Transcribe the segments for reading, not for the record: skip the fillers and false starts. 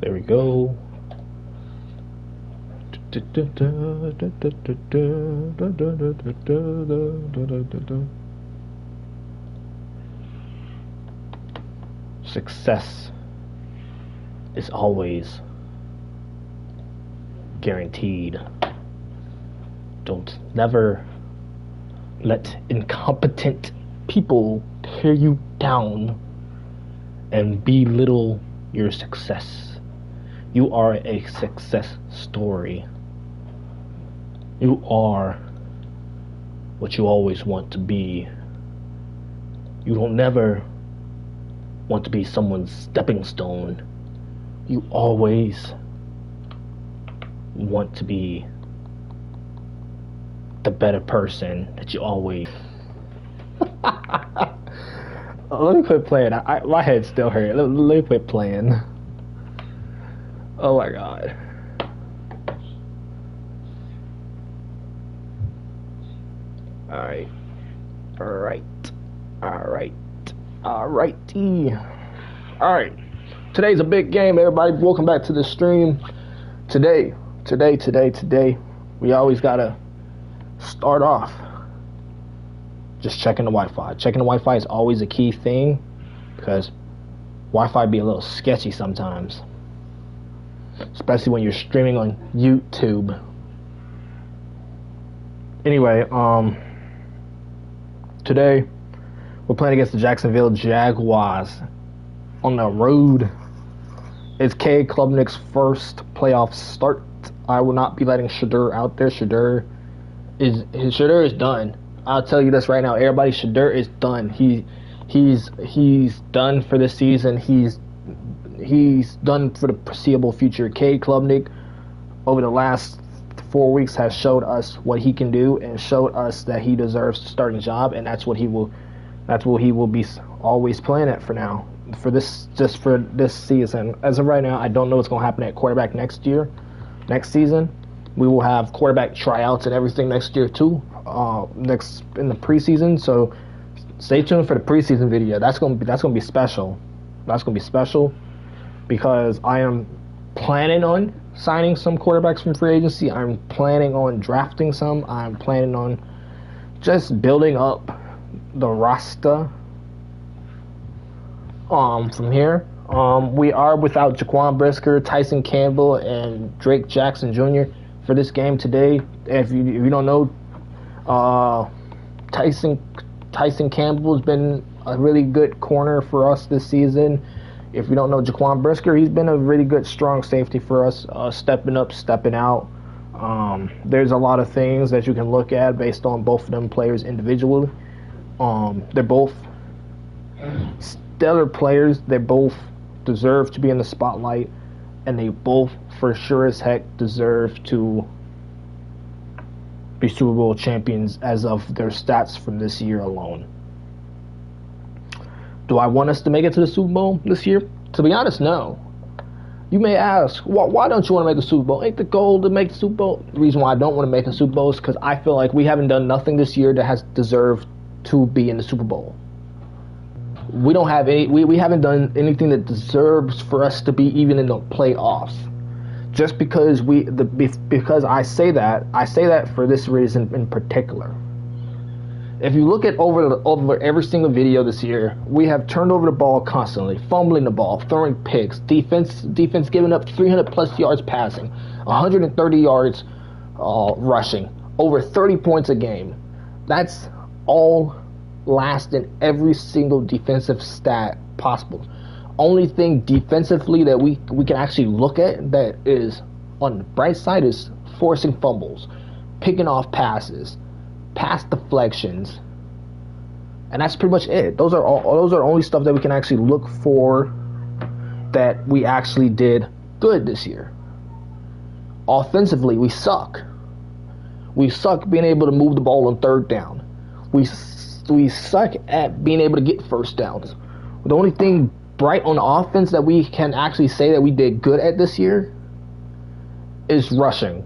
There we go. Success is always guaranteed. Don't never let incompetent people tear you down and belittle your success. You are a success story. You are what you always want to be. You don't never want to be someone's stepping stone. You always want to be the better person that you always. Let me quit playing. My head still hurt. Let me quit playing. Oh my god. Alright. Alright. Today's a big game, everybody. Welcome back to the stream. Today. We always gotta start off just checking the Wi-Fi. Checking the Wi-Fi is always a key thing because Wi-Fi be a little sketchy sometimes, especially when you're streaming on YouTube. Anyway, today we're playing against the Jacksonville Jaguars on the road. It's Cade Klubnik's first playoff start. I will not be letting Shedeur out there. Shedeur is done. I'll tell you this right now, everybody. Shedeur is done. He's done for this season. He's done for the foreseeable future. Cade Klubnik, over the last 4 weeks, has showed us what he can do and showed us that he deserves the starting job, and that's what he will be always playing at for now. For this season. As of right now, I don't know what's going to happen at quarterback next season. We will have quarterback tryouts and everything next year too. Next in the preseason, so stay tuned for the preseason video. That's gonna be special. That's gonna be special because I am planning on signing some quarterbacks from free agency. I'm planning on drafting some. I'm planning on just building up the roster. From here, we are without Jaquan Brisker, Tyson Campbell, and Drake Jackson Jr. for this game today. If you don't know, Tyson Campbell has been a really good corner for us this season. If you don't know Jaquan Brisker, he's been a really good strong safety for us, stepping up, stepping out. There's a lot of things that you can look at based on both of them players individually. They're both stellar players. They both deserve to be in the spotlight, and they both for sure as heck deserve to be Super Bowl champions as of their stats from this year alone. Do I want us to make it to the Super Bowl this year? To be honest, no. You may ask, why don't you want to make a Super Bowl? Ain't the goal to make the Super Bowl? The reason why I don't want to make a Super Bowl is because I feel like we haven't done nothing this year that has deserved to be in the Super Bowl. We don't have we haven't done anything that deserves for us to be even in the playoffs. Just because because I say that for this reason in particular. If you look at over every single video this year, we have turned over the ball constantly, fumbling the ball, throwing picks, defense giving up 300 plus yards passing, 130 yards rushing, over 30 points a game. That's all last in every single defensive stat possible. Only thing defensively that we can actually look at that is on the bright side is forcing fumbles, picking off passes, pass deflections, and that's pretty much it. Those are only stuff that we can actually look for that we actually did good this year. Offensively, we suck. We suck being able to move the ball on third down. We suck at being able to get first downs. The only thing bright on offense that we can actually say that we did good at this year is rushing.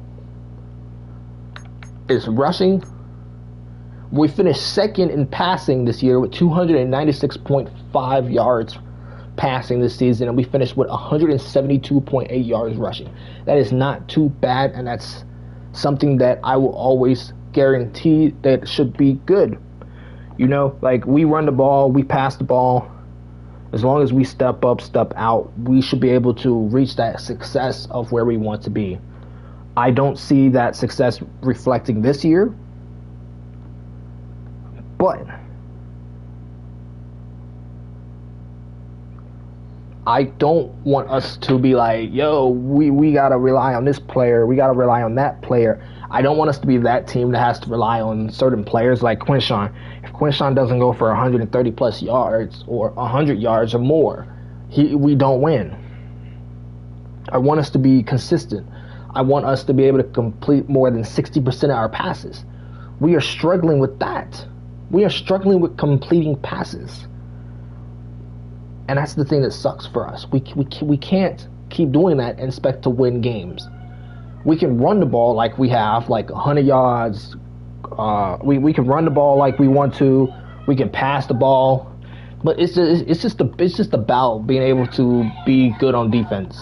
We finished second in passing this year with 296.5 yards passing this season, and we finished with 172.8 yards rushing. That is not too bad, and that's something that I will always guarantee that should be good. You know, like we run the ball, we pass the ball. As long as we step up, step out, we should be able to reach that success of where we want to be. I don't see that success reflecting this year, but I don't want us to be like, yo, we gotta rely on this player, we gotta rely on that player. I don't want us to be that team that has to rely on certain players like Quinshawn. If Quinshawn doesn't go for 130 plus yards or 100 yards or more, we don't win. I want us to be consistent. I want us to be able to complete more than 60% of our passes. We are struggling with that. We are struggling with completing passes. And that's the thing that sucks for us. We can't keep doing that and expect to win games. We can run the ball like we have, like 100 yards. We can run the ball like we want to. We can pass the ball, but it's just about being able to be good on defense.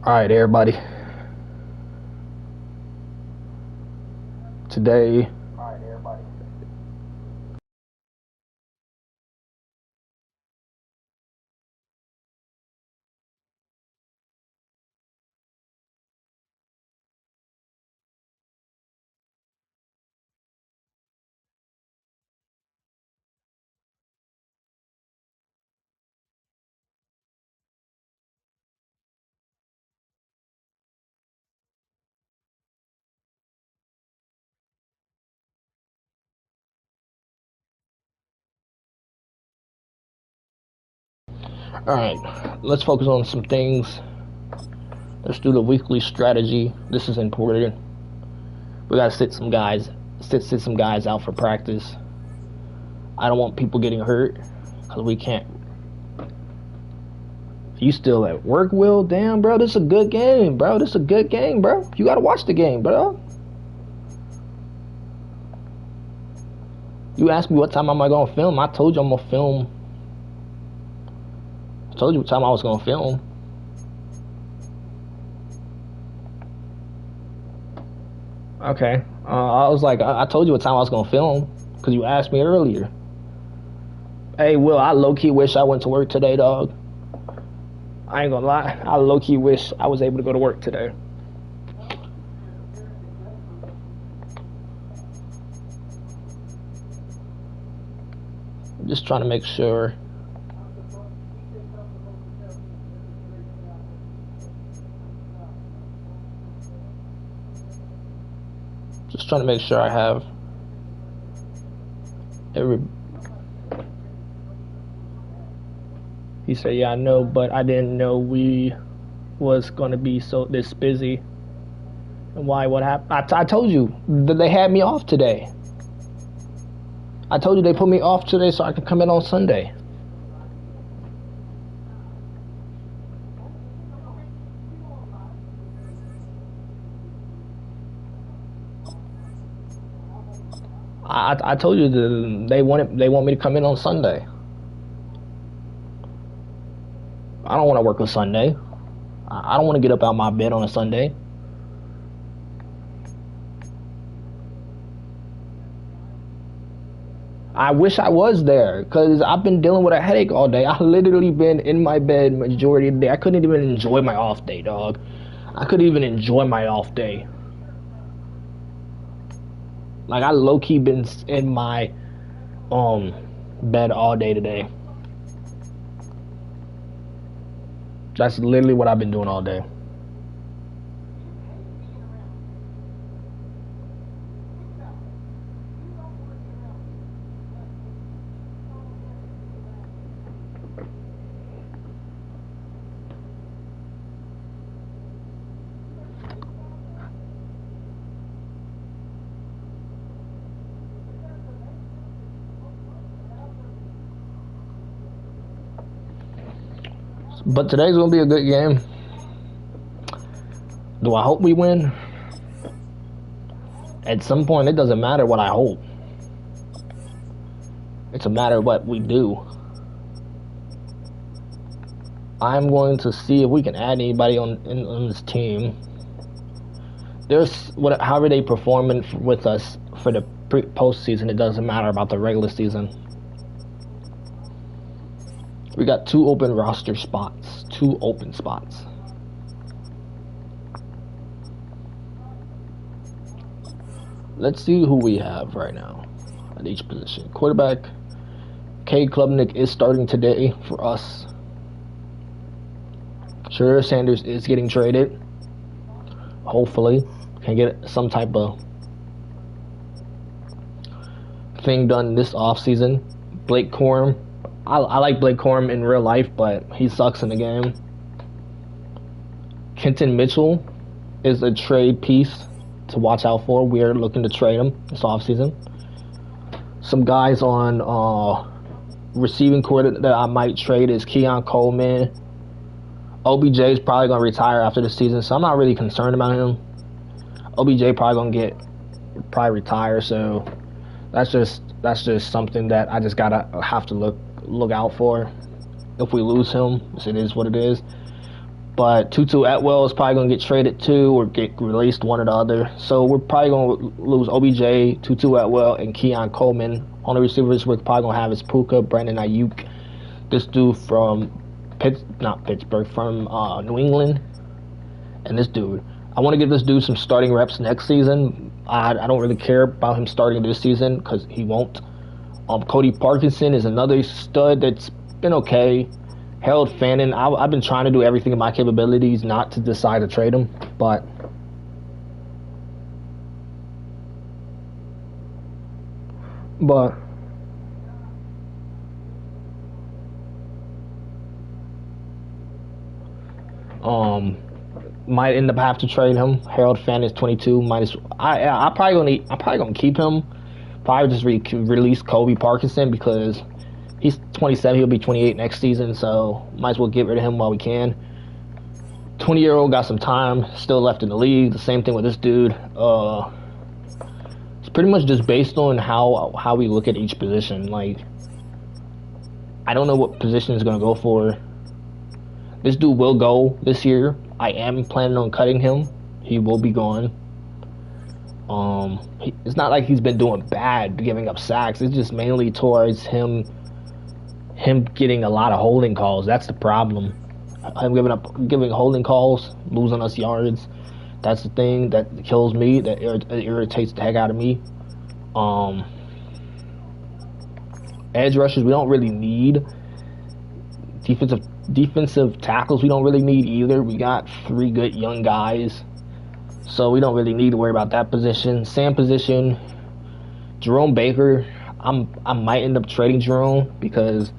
Alright, everybody. Today, alright, let's focus on some things. Let's do the weekly strategy. This is important. We gotta sit some guys out for practice. I don't want people getting hurt because we can't. You still at work, Will? Damn, bro, this is a good game, bro. This is a good game, bro. You gotta watch the game, bro. You asked me what time am I gonna film. I told you I'm gonna film. I told you what time I was gonna film. Okay. I was like, I told you what time I was gonna film because you asked me earlier. Hey, Will, I low-key wish I went to work today, dog. I ain't gonna lie. I low-key wish I was able to go to work today. I'm just trying to make sure. Just trying to make sure I have every. He said, "Yeah, I know, but I didn't know we was gonna be this busy." And why? What happened? I told you that they had me off today. I told you they put me off today so I could come in on Sunday. I told you that they want me to come in on Sunday. I don't want to work on Sunday. I don't want to get up out of my bed on a Sunday. I wish I was there because I've been dealing with a headache all day. I've literally been in my bed majority of the day. I couldn't even enjoy my off day, dog. I couldn't even enjoy my off day. Like, I low-key been in my bed all day today. That's literally what I've been doing all day. But today's gonna be a good game. Do I hope we win? At some point, it doesn't matter what I hope. It's a matter of what we do. I'm going to see if we can add anybody on this team. However they perform with us for the postseason, it doesn't matter about the regular season. We got 2 open roster spots. 2 open spots. Let's see who we have right now at each position. Quarterback, Cade Klubnik is starting today for us. Sure, Sanders is getting traded. Hopefully, can get some type of thing done this offseason. Blake Corum. I like Blake Corum in real life, but he sucks in the game. Kenton Mitchell is a trade piece to watch out for. We are looking to trade him this offseason. Some guys on receiving court that I might trade is Keon Coleman. OBJ is probably going to retire after the season, so I'm not really concerned about him. OBJ probably retire, so that's just something that I just have to look out for. If we lose him, it is what it is. But Tutu Atwell is probably going to get traded too or get released, one or the other. So we're probably going to lose OBJ, Tutu Atwell, and Keon Coleman. Only receivers we're probably going to have is Puka, Brandon Ayuk, this dude from from New England, and this dude. I want to give this dude some starting reps next season. I don't really care about him starting this season because he won't. Cody Parkinson is another stud that's been okay. Harold Fannin, I've been trying to do everything in my capabilities not to decide to trade him, but might end up have to trade him. Harold Fannin is 22. I'm probably gonna keep him. Probably just release Kobe Parkinson because he's 27. He'll be 28 next season, so might as well get rid of him while we can. 20-year-old got some time still left in the league. The same thing with this dude. It's pretty much just based on how we look at each position. Like, I don't know what position is gonna go for. This dude will go this year. I am planning on cutting him. He will be gone. It's not like he's been doing bad, giving up sacks. It's just mainly towards him getting a lot of holding calls. That's the problem. I'm giving holding calls, losing us yards. That's the thing that kills me. That irritates the heck out of me. Edge rushers we don't really need. Defensive tackles we don't really need either. We got 3 good young guys, so we don't really need to worry about that position. Sam position, Jerome Baker. I might end up trading Jerome because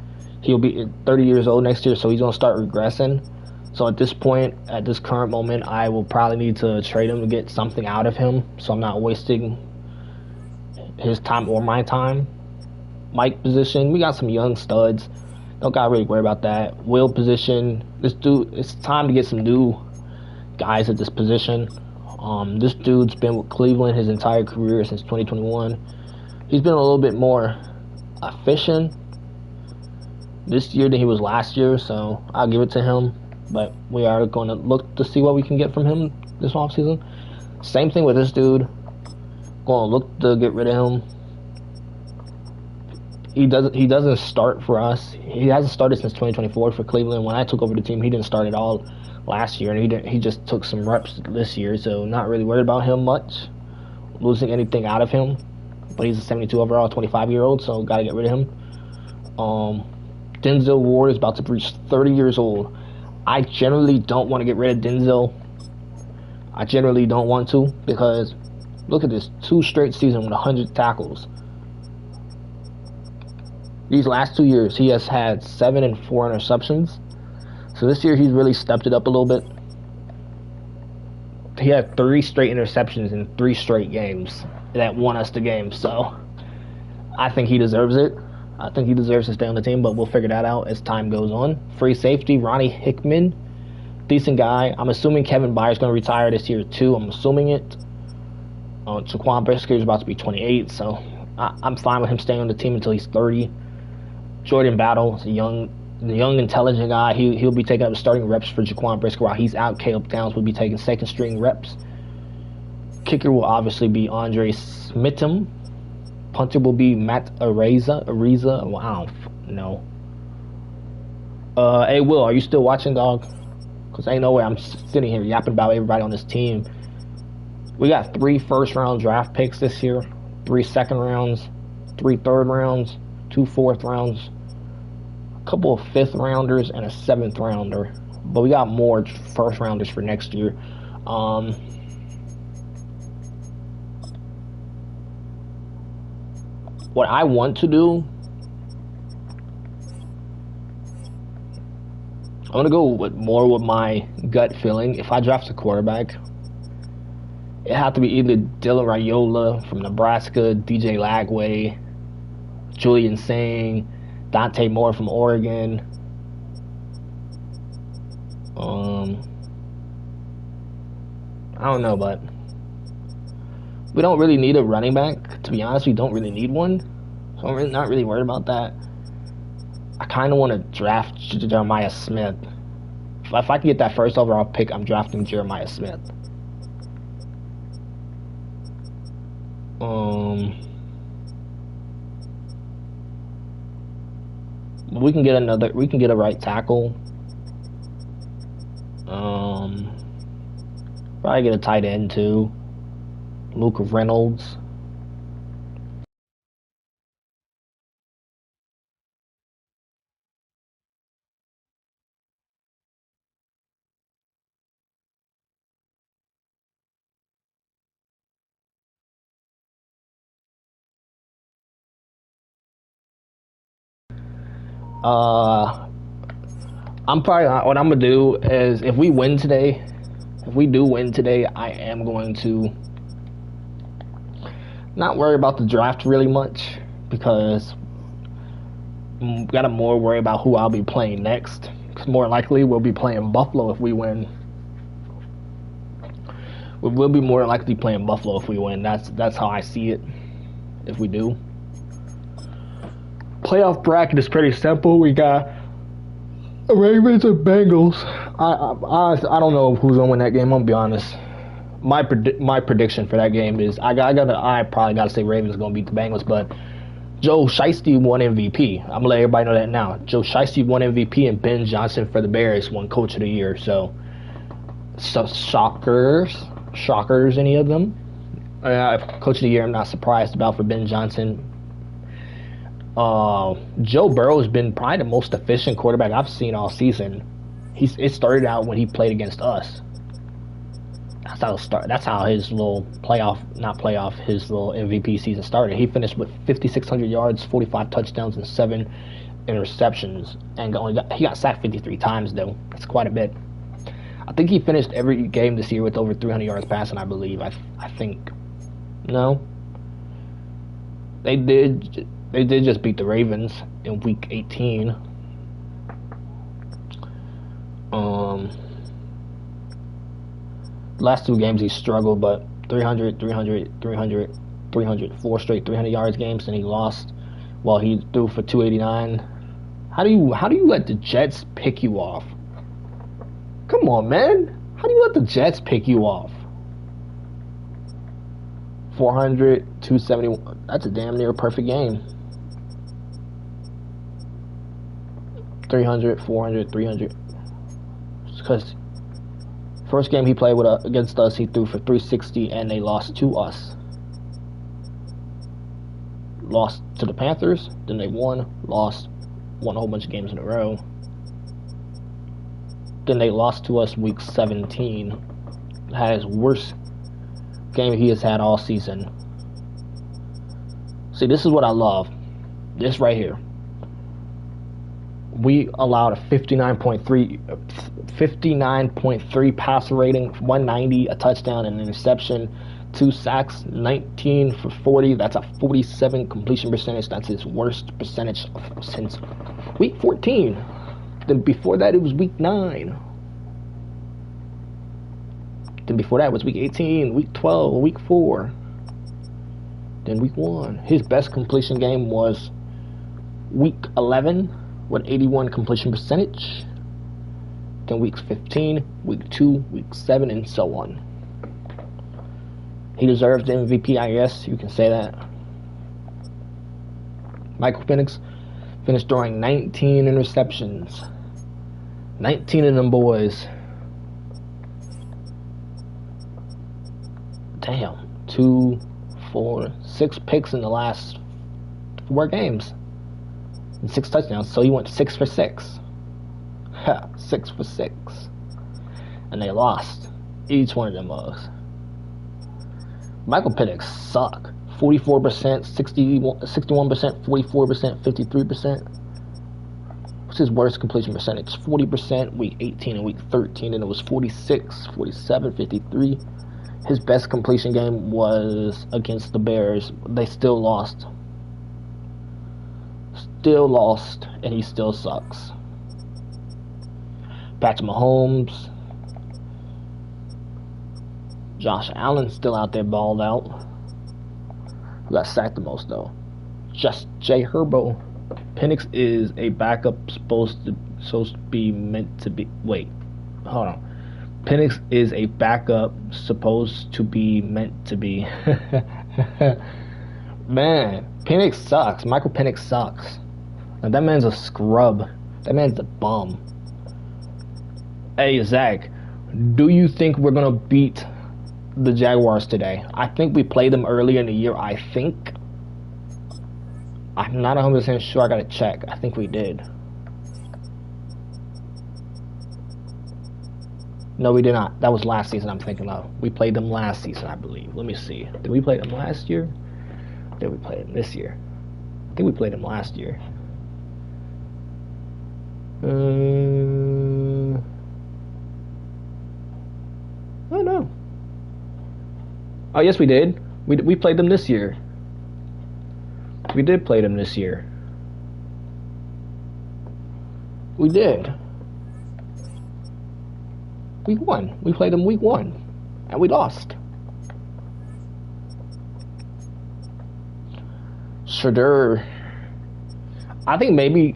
he'll be 30 years old next year, so he's gonna start regressing. So at this point, at this current moment, I will probably need to trade him to get something out of him, so I'm not wasting his time or my time. Mike position, we got some young studs. Don't gotta really worry about that. Will position, this dude, it's time to get some new guys at this position. This dude's been with Cleveland his entire career since 2021. He's been a little bit more efficient this year than he was last year, so I'll give it to him. But we are going to look to see what we can get from him this offseason. Same thing with this dude. Going to look to get rid of him. He doesn't start for us. He hasn't started since 2024 for Cleveland. When I took over the team, he didn't start at all last year, and he just took some reps this year, so not really worried about him much, losing anything out of him. But he's a 72 overall, 25-year-old, so got to get rid of him. Denzel Ward is about to reach 30 years old. I generally don't want to get rid of Denzel. I generally don't want to because look at this, 2 straight seasons with 100 tackles. These last 2 years, he has had 7 and 4 interceptions. So this year, he's really stepped it up a little bit. He had 3 straight interceptions in 3 straight games that won us the game. So I think he deserves it. I think he deserves to stay on the team, but we'll figure that out as time goes on. Free safety, Ronnie Hickman. Decent guy. I'm assuming Kevin Byers going to retire this year, too. I'm assuming it. Jaquan Brisker is about to be 28, so I'm fine with him staying on the team until he's 30. Jordan Battle is a young, intelligent guy. He'll be taking up the starting reps for Jaquan Brisker while he's out. Caleb Downs will be taking second string reps. Kicker will obviously be Andre Smitham. Punter will be Matt Ariza. Well, I don't know. Hey, Will, are you still watching, dog? Because ain't no way I'm sitting here yapping about everybody on this team. We got 3 first-round draft picks this year, 3 second rounds, 3 third rounds, 2 fourth rounds, a couple of 5th rounders, and a 7th rounder. But we got more first rounders for next year. What I want to do, I'm going to go with my gut feeling. If I draft a quarterback, it have to be either Dylan Raiola from Nebraska, DJ Lagway, Julian Singh, Dante Moore from Oregon. I don't know, but we don't really need a running back. To be honest, we don't really need one. So I'm not really worried about that. I kind of want to draft Jeremiah Smith If I can get that first overall pick, I'm drafting Jeremiah Smith. We can get another. We can get a right tackle. Probably get a tight end too. Luke Reynolds. I'm probably what I'm gonna do is if we win today, if we do win today, I am going to not worry about the draft really much because gotta more worry about who I'll be playing next. Because more likely we'll be playing Buffalo if we win. We'll be more likely playing Buffalo if we win. That's how I see it. If we do, playoff bracket is pretty simple. We got Ravens and Bengals. I don't know who's gonna win that game. I'm gonna be honest. My prediction for that game is I probably gotta say Ravens are gonna beat the Bengals, but Joe Shiesty won MVP. I'm gonna let everybody know that now. Joe Shiesty won MVP and Ben Johnson for the Bears won Coach of the Year. So shockers, any of them. Coach of the Year, I'm not surprised about for Ben Johnson. Joe Burrow has been probably the most efficient quarterback I've seen all season. It started out when he played against us. That's how his little his little MVP season started. He finished with 5,600 yards, 45 touchdowns, and 7 interceptions, and he got sacked 53 times though. That's quite a bit. I think he finished every game this year with over 300 yards passing. I believe. I think. No. They did just beat the Ravens in week 18. Last 2 games he struggled, but 300, 4 straight 300 yards games, and he lost. Well, he threw for 289. How do you let the Jets pick you off? Come on, man. How do you let the Jets pick you off? 400, 271. That's a damn near perfect game. 300, 400, 300. Because first game he played against us, he threw for 360, and they lost to us. Lost to the Panthers, then they won a whole bunch of games in a row. Then they lost to us week 17. Had his worst game he has had all season. See, this is what I love. This right here. We allowed a 59.3 passer rating, 190, a touchdown, and an interception, 2 sacks, 19 for 40. That's a 47 completion percentage. That's his worst percentage since week 14. Then before that, it was week 9. Then before that was week 18, week 12, week 4. Then week 1. His best completion game was week 11 with 81 completion percentage. Then week 15, week 2, week 7, and so on. He deserves the MVP, I guess. You can say that. Michael Penix finished throwing 19 interceptions. 19 of them boys. Damn. 2, 4, 6 picks in the last 4 games. And 6 touchdowns. So he went 6 for 6. 6 for 6. And they lost. Each one of them was. Michael Penix suck. 44%, 61%, 44%, 53%. What's his worst completion percentage? 40% week 18 and week 13, and it was 46, 47, 53. His best completion game was against the Bears. They still lost. And he still sucks. Patrick Mahomes. Josh Allen still out there balled out. Who got sacked the most though? Just Jay Herbo. Penix is a backup supposed to be meant to be. Wait, hold on. Penix is a backup, supposed to be meant to be. Man, Penix sucks. Michael Penix sucks. Like, that man's a scrub. That man's a bum. Hey, Zach, do you think we're gonna beat the Jaguars today? I think we played them earlier in the year. I think. I'm not 100% sure. I gotta check. I think we did. No, we did not. That was last season I'm thinking of. We played them last season, I believe. Let me see. Did we play them last year? Or did we play them this year? I think we played them last year. I don't know. Oh, yes, we did. We played them this year. We did play them this year. We did. Week 1. We played them week 1. And we lost. Shedeur. I think maybe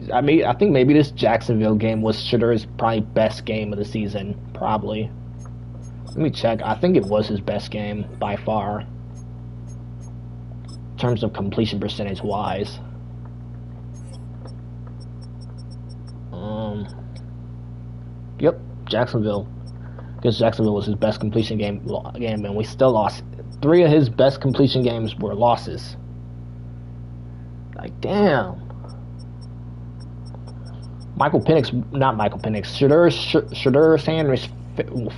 this Jacksonville game was Shedeur's probably best game of the season. Probably. Let me check. I think it was his best game by far. In terms of completion percentage wise. Yep, Jacksonville. Because Jacksonville was his best completion game, and we still lost. 3 of his best completion games were losses. Like, damn. Shedeur Sanders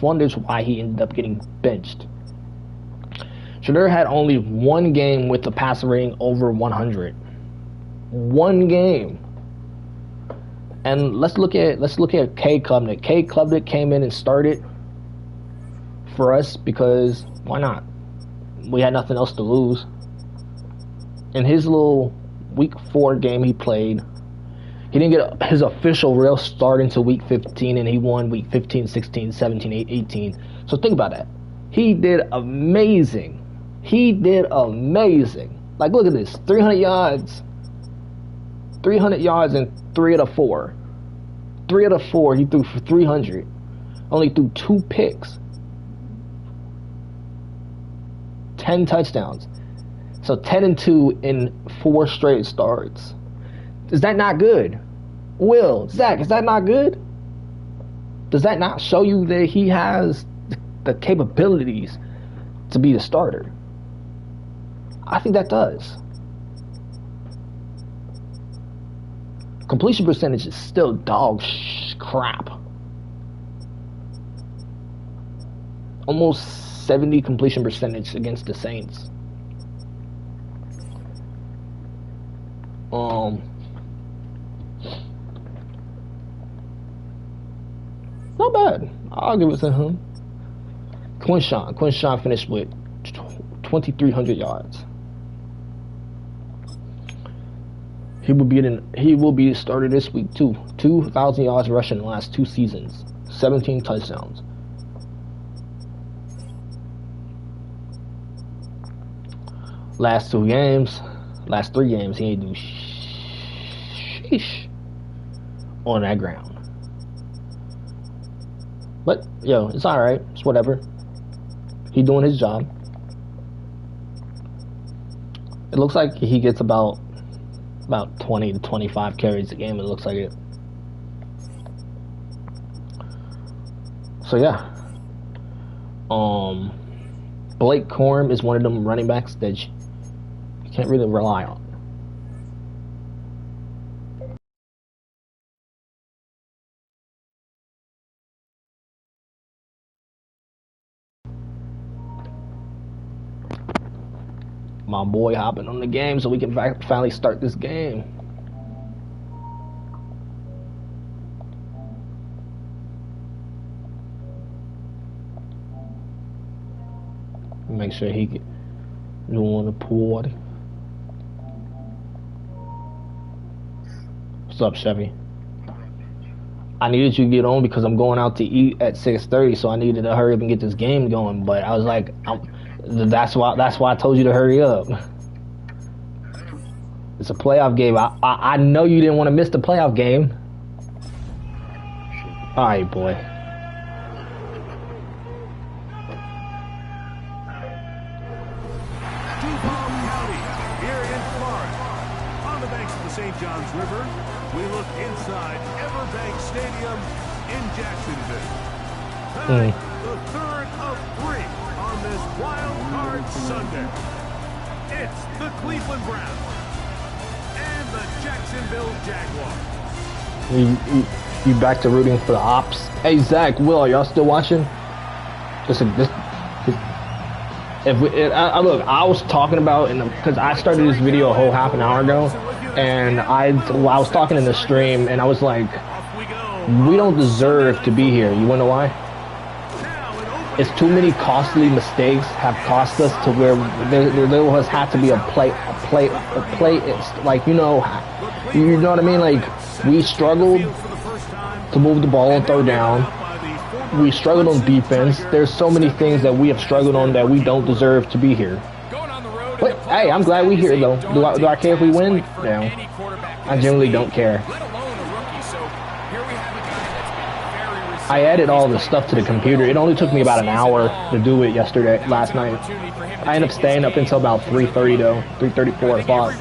wonders why he ended up getting benched. Shedeur had only 1 game with the passer rating over 100. 1 game. And let's look at K. Klubnik. K. Klubnik came in and started for us because why not? We had nothing else to lose. In his little week 4 game he played, he didn't get his official real start until week 15, and he won week 15, 16, 17, 18. So think about that. He did amazing. He did amazing. Like, look at this. 300 yards. 300 yards in 3 out of 4. 3 out of 4 he threw for 300. Only threw 2 picks. 10 touchdowns. So 10-2 in 4 straight starts. Is that not good? Will, Zach, is that not good? Does that not show you that he has the capabilities to be the starter? I think that does. Completion percentage is still dog crap. Almost 70 completion percentage against the Saints. Not bad. I'll give it to him. Quinshawn finished with 2,300 yards. He will be the starter this week too. 2,000 yards rushing in the last 2 seasons. 17 touchdowns. Last 3 games, he ain't do sheesh on that ground. But yo, it's all right. It's whatever. He doing his job. It looks like he gets about 20 to 25 carries a game. It looks like it. So yeah. Blake Corum is one of them running backs that you can't really rely on. My boy hopping on the game so we can finally start this game. Make sure he get doing the pool. What's up, Chevy? I needed you to get on because I'm going out to eat at 6:30, so I needed to hurry up and get this game going. But I was like, that's why I told you to hurry up. It's a playoff game. I know you didn't want to miss the playoff game. All right, boy. St. John's River, we look inside Everbank Stadium in Jacksonville. Tonight, the third of 3 on this Wild Card Sunday. It's the Cleveland Browns and the Jacksonville Jaguars. You back to rooting for the ops? Hey Zach, Will, are y'all still watching? Look, I was talking about because I started this video a whole half an hour ago, and I was talking in the stream, and I was like, we don't deserve to be here. You wanna know why? It's too many costly mistakes have cost us to where there has had to be a play. It's like you know what I mean. Like we struggled to move the ball on third down. We struggled on defense. There's so many things that we have struggled on that we don't deserve to be here. But hey, I'm glad we're here though. Do I care if we win? No. I generally don't care. I added all the stuff to the computer. It only took me about an hour to do it last night. I ended up staying up until about 3:30 though, 3:30, 4 o'clock.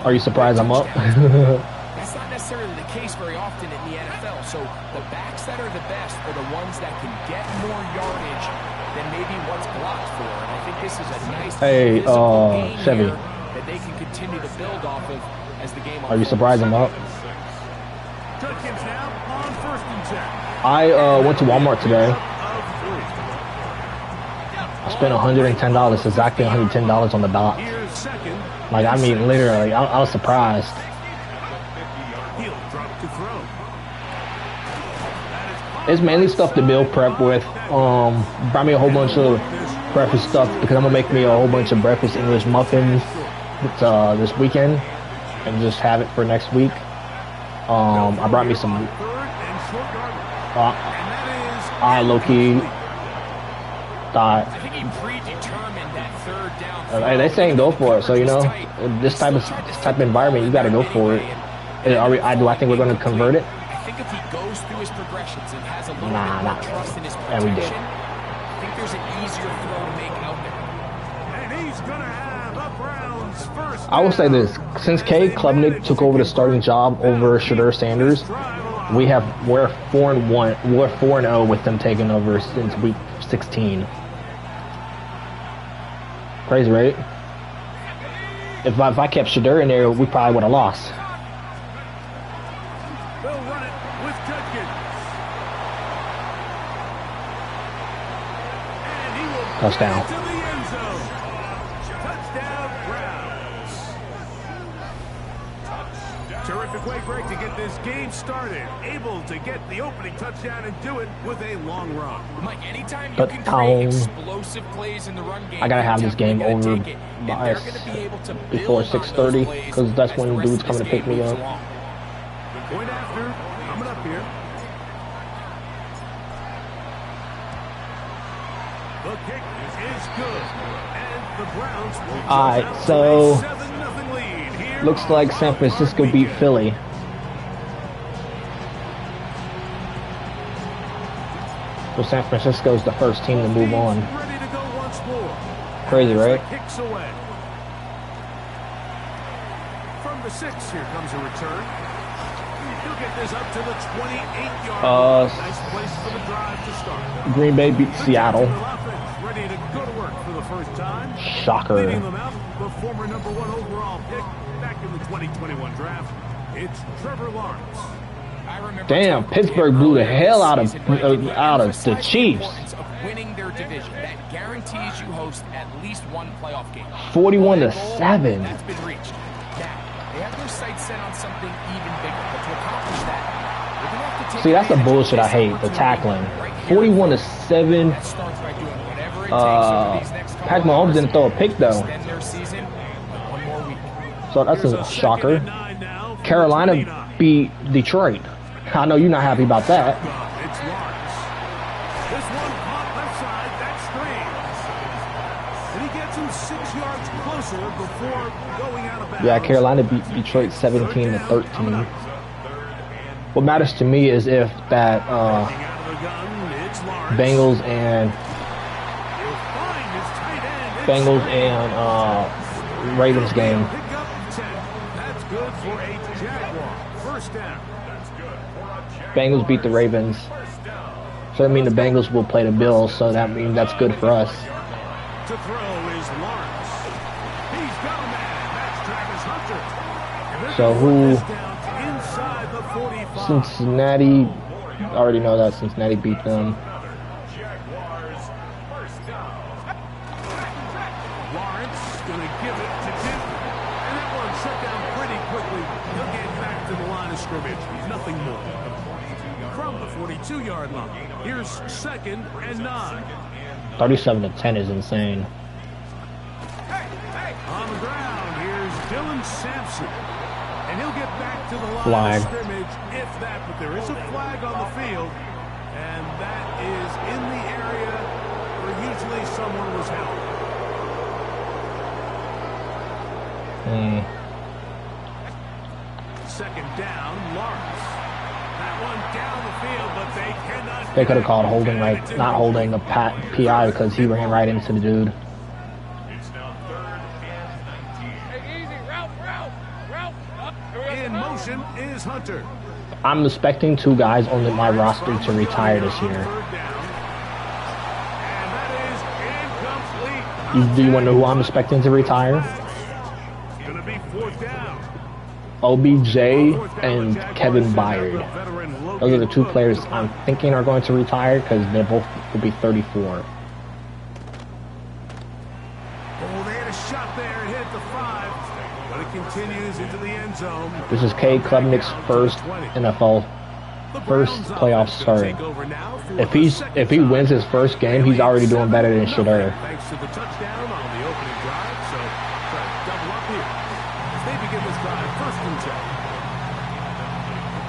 Are you surprised I'm up? That's not necessarily the case very often in the NFL. So the backs that are the best are the ones that can get more yardage than maybe what's blocked for. And I think this is a nice Chevy that they can continue to build off of as the game. Are you surprised I'm up? I went to Walmart today. I spent $110, exactly $110 on the dot. Like, I mean, literally, I was surprised. It's mainly stuff to meal prep with. Brought me a whole bunch of breakfast stuff because I'm gonna make me a whole bunch of breakfast English muffins this weekend and just have it for next week. I brought me some. I low-key thought. They saying go for it, so you know this type of environment, you got to go for it. Do I think we're going to convert it? I think if he goes through his progressions and has a little bit more trust in his protection, we did. I think there's an easier throw to make out there. And he's going to have a Browns first. I will say this: since Kay Klubnik took over the starting job over Shadur Sanders, we're 4-1. We're 4-0 with them taking over since week 16. Crazy, right? If I kept Shadur in there, we probably would have lost. They'll run it with Judkins. And he will Touchdown. to the end zone. Touchdown, Browns. Terrific way, Greg, to get this game started. Able to get the opening touchdown and do it with a long run. Mike, anytime you can create explosive plays in the run game, I gotta have this game over by before 6:30 because that's when dude's coming to pick me up. Point after, coming up here. The kick is good, and the Browns will Alright, so 7-0 lead here. looks like San Francisco beat Philly. So San Francisco is the first team to move on. Ready to go once more. Crazy, right? Kicks away. From the 6, here comes a return. He'll get this up to the 28-yard line. Nice place for the drive to start. Green Bay beat Seattle. Ready to go to work for the first time. Shocker. Leading them out, the former #1 overall pick back in the 2021 draft. It's Trevor Lawrence. Damn, Pittsburgh blew the hell out of the Chiefs. Winning their division that guarantees you host at least one playoff game. 41-7. That's been reached. Now, they have their sights set on something even bigger, but to accomplish that, they're going to have to take. See, that's the bullshit I hate, the tackling. 41-7. Patrick Mahomes didn't throw a pick though. So that's a shocker. Carolina beat Detroit. I know you're not happy about that. This one caught left side, that screens. And he gets him 6 yards closer before going out of bounds. Yeah, Carolina beat Detroit 17-13. What matters to me is if that Bengals and Ravens game. Pick up 10. That's good for a Jaguar. First down. Bengals beat the Ravens. So that means the Bengals will play the Bills, so that means that's good for us. To throw is Lawrence. He's got a man. That's Travis Hunter. So who? Inside the 45. Cincinnati. I already know that Cincinnati beat them. Lawrence going to give it to Denver. And that one shut down pretty quickly. He'll get back to the line of scrimmage. Nothing more. From the 42-yard line. Here's 2nd and 9. 37-10 is insane. On the ground, here's Dylan Sampson. And he'll get back to the line Flag. of scrimmage if that. But there is a flag on the field. And that is in the area where usually someone was held. Second down, Lawrence. That one down the field, but they cannot. They could have called holding, right? Not holding a PI because he ran right into the dude. It's now 3rd and 19. In motion is Hunter. I'm expecting 2 guys on my roster to retire this year. And that is incomplete. Do you want to know who I'm expecting to retire? It's going to be 4th down. OBJ and Kevin Byard. Those are the 2 players I'm thinking are going to retire because they both will be 34. Oh, they had a shot there. It hit the 5. But it continues into the end zone. This is Cade Klubnik's first NFL playoff start. If he wins his first game, he's already doing better than Shedeur. Thanks to the touchdown on the opening drive, so try to double up here. As they begin this drive, 1st and 10.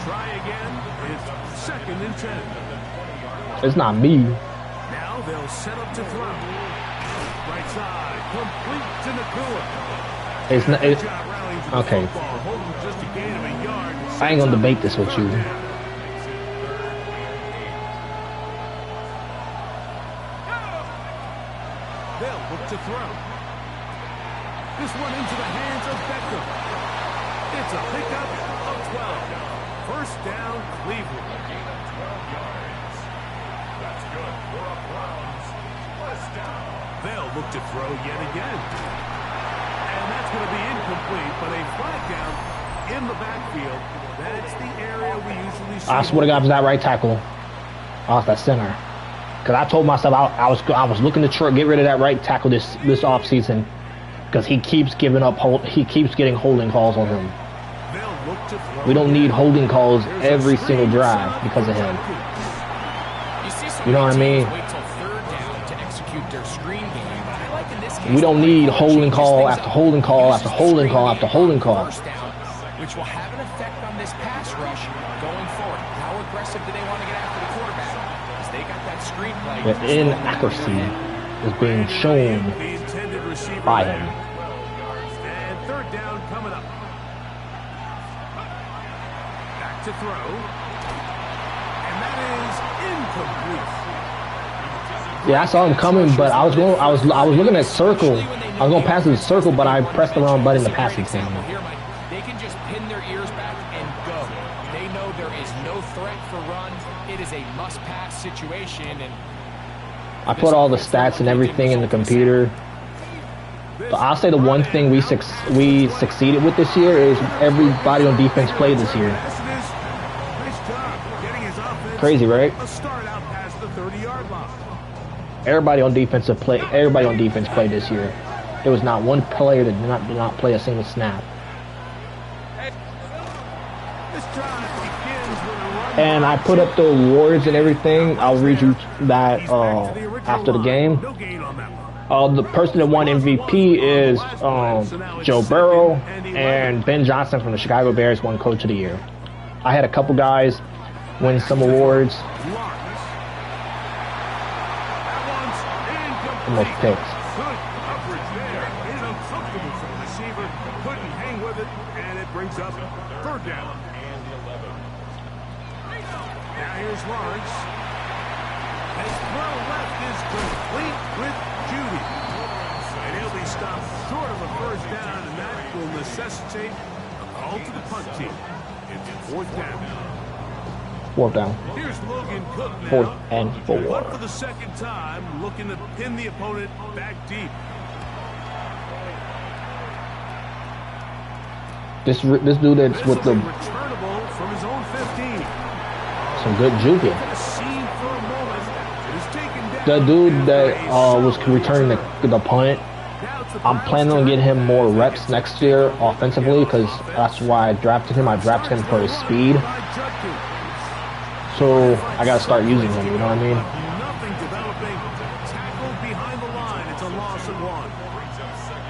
Try again. It's 2nd and 10. It's not me. Now they'll set up to throw. Right side, complete to Nakua. It's not. Okay. I ain't gonna debate this with you. They'll look to throw. This one into the hands of Beckham. It's a pickup of 12. First down, Cleveland. Gain of 12 yards. That's good for a Browns. First down. They'll look to throw yet again. And that's going to be incomplete, but a flag down in the backfield. That's the area we usually see. I swear to God, it was that right tackle. Off that center. Because I told myself I was looking to get rid of that right tackle this offseason. Because he keeps giving up. He keeps getting holding calls on him. We don't need holding calls every single drive because of him. You know what I mean? We don't need holding call after holding call after holding call after holding call. Which will have an effect on this pass rush going forward. How aggressive do they want to get after the quarterback? Because they got that screen play. The inaccuracy is being shown by him. And 3rd down coming up. Back to throw. And that is incomplete. Yeah, I saw him coming, but I was looking at circle. I was going to pass the circle, but I pressed the wrong button to pass it to him. They can just pin their ears back and go. They know there is no threat for run. It is a must-pass situation. And I put all the stats and everything in the computer. But I'll say the one thing we succeeded with this year is everybody on defense played this year. Crazy, right? Everybody on defense played this year. There was not one player that did not play a single snap. And I put up the awards and everything. I'll read you that after the game. The person that won MVP is Joe Burrow, and Ben Johnson from the Chicago Bears won Coach of the Year. I had a couple guys win some awards. Almost picked. Brings up 3rd down. Now here's Lawrence. His throw left is complete with Judy. And he'll be they stop short of a first down, and that will necessitate a call to the punt team. It's fourth down. Fourth down. Here's Logan Cook now. 4th and 4. Punt for the second time, looking to pin the opponent back deep. This dude that's with the returnable from his own 15. some good juking. The dude that was returning the punt, I'm planning on getting him more reps next year offensively because that's why I drafted him. I drafted him for his speed. So I gotta start using him, you know what I mean? Nothing developing. Tackled behind the line. It's a loss of 1.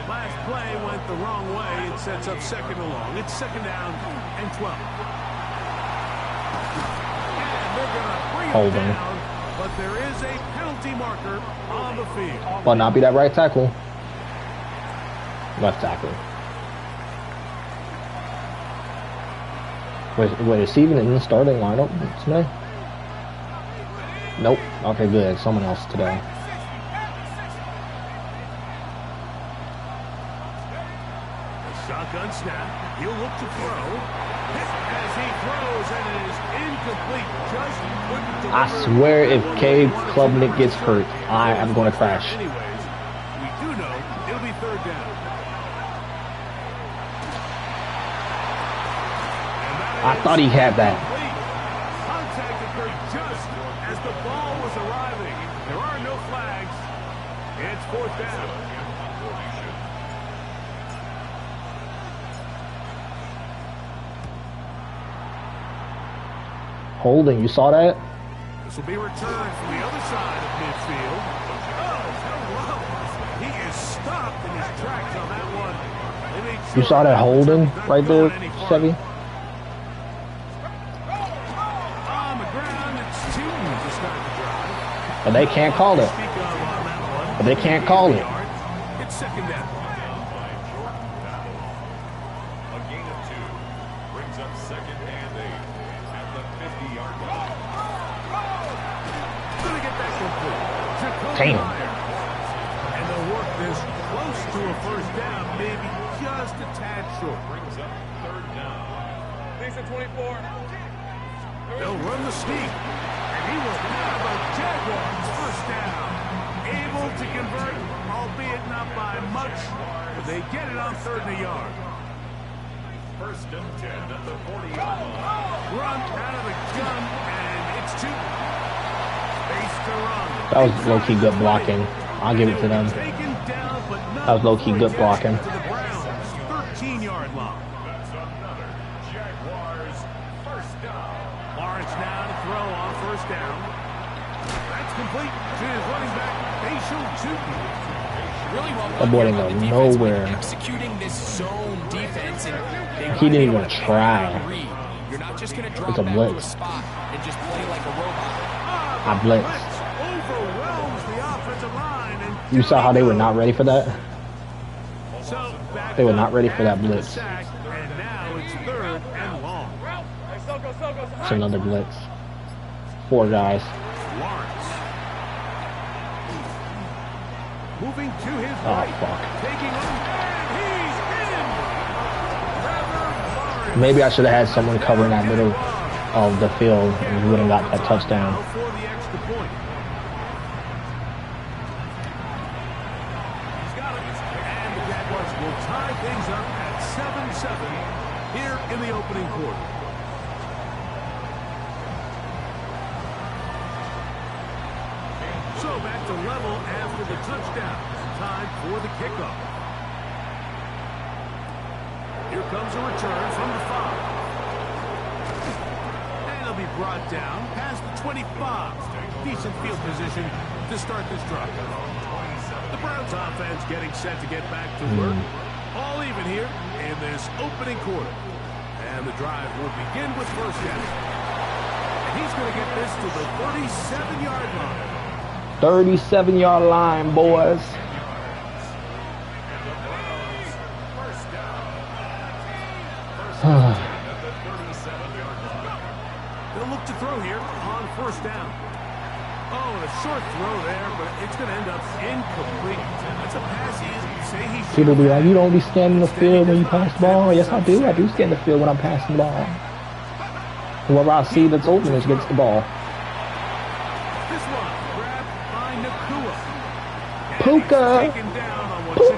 Last play went the wrong way. It sets up second and long. It's second down and 12. And they're gonna bring it Holding. down, but there is a penalty marker on the field. But not be that right tackle. Left tackle. Wait, is he even in the starting lineup today? Nope. Okay, good. Someone else today. Shotgun snap. He'll look to throw. As he throws, and it is incomplete. Just couldn't deliver. I swear if Cade Klubnik gets hurt, I am going to crash. Anyways, we do know it'll be third down. I thought he had that. Contact occurred just as the ball was arriving. There are no flags. It's fourth down. Holding, you saw that? This will be returned from the other side of midfield. Oh, he is stopped in his tracks on that one. You saw that holding right there, Chevy? But they can't call it. But they can't call it. It's second down. A gain of 2 brings up second and 8 at the 50-yard line. Gonna get that complete. Damn. And they'll work this close to a first down, maybe just a tad short. Brings up third down. These are 24. They'll run the sneak. He will have a Jaguars first down. Able to convert, albeit not by much, but they get it on third and a yard. First and 10 at the 40-yard line. Run out of the gun, and it's 2. Space to run. That was low-key good blocking. I'll give it to them. Taken down, but not That was low-key good blocking. to the Browns, 13-yard line. That's another Jaguars first down. Lawrence now to throw on first down. That's complete to his running back, Facial Tuki. Really well That boy didn't done go by the defense when nowhere. executing this zone defense, and He didn't even try. You're not just going to drop It's a back to a blitz. spot and just play like a robot. I blitzed. Overwhelms the offensive line. And You saw how they were not ready for that? so back They were up not ready for that after the blitz. sack, and now it's third and long. It's another blitz. 4 guys. Lawrence. Moving to his Oh, right. fuck. Taking on, and he's in. Trevor Lawrence. Maybe I should have had someone covering that middle of the field and we would have got that touchdown. For the extra point. He's got it. And the Jaguars will tie things up at 7-7 here in the opening quarter. So back to level after the touchdown. Time for the kickoff. Here comes a return from the 5. And he'll be brought down past the 25. Decent field position to start this drive. The Browns offense getting set to get back to work. All even here in this opening quarter. And the drive will begin with first down. And he's going to get this to the 37-yard line. 37-yard line, boys. They'll look to throw here on first down. Oh, the short throw there, but it's going to end up incomplete. That's a pass he say he should. People be like, you don't be scanning the field when you pass the ball. Yes, I do. I do scan the field when I'm passing the ball. Whoever I see that's open is gets the ball. This one grabbed by Nakua. Puka. Taken down on what's the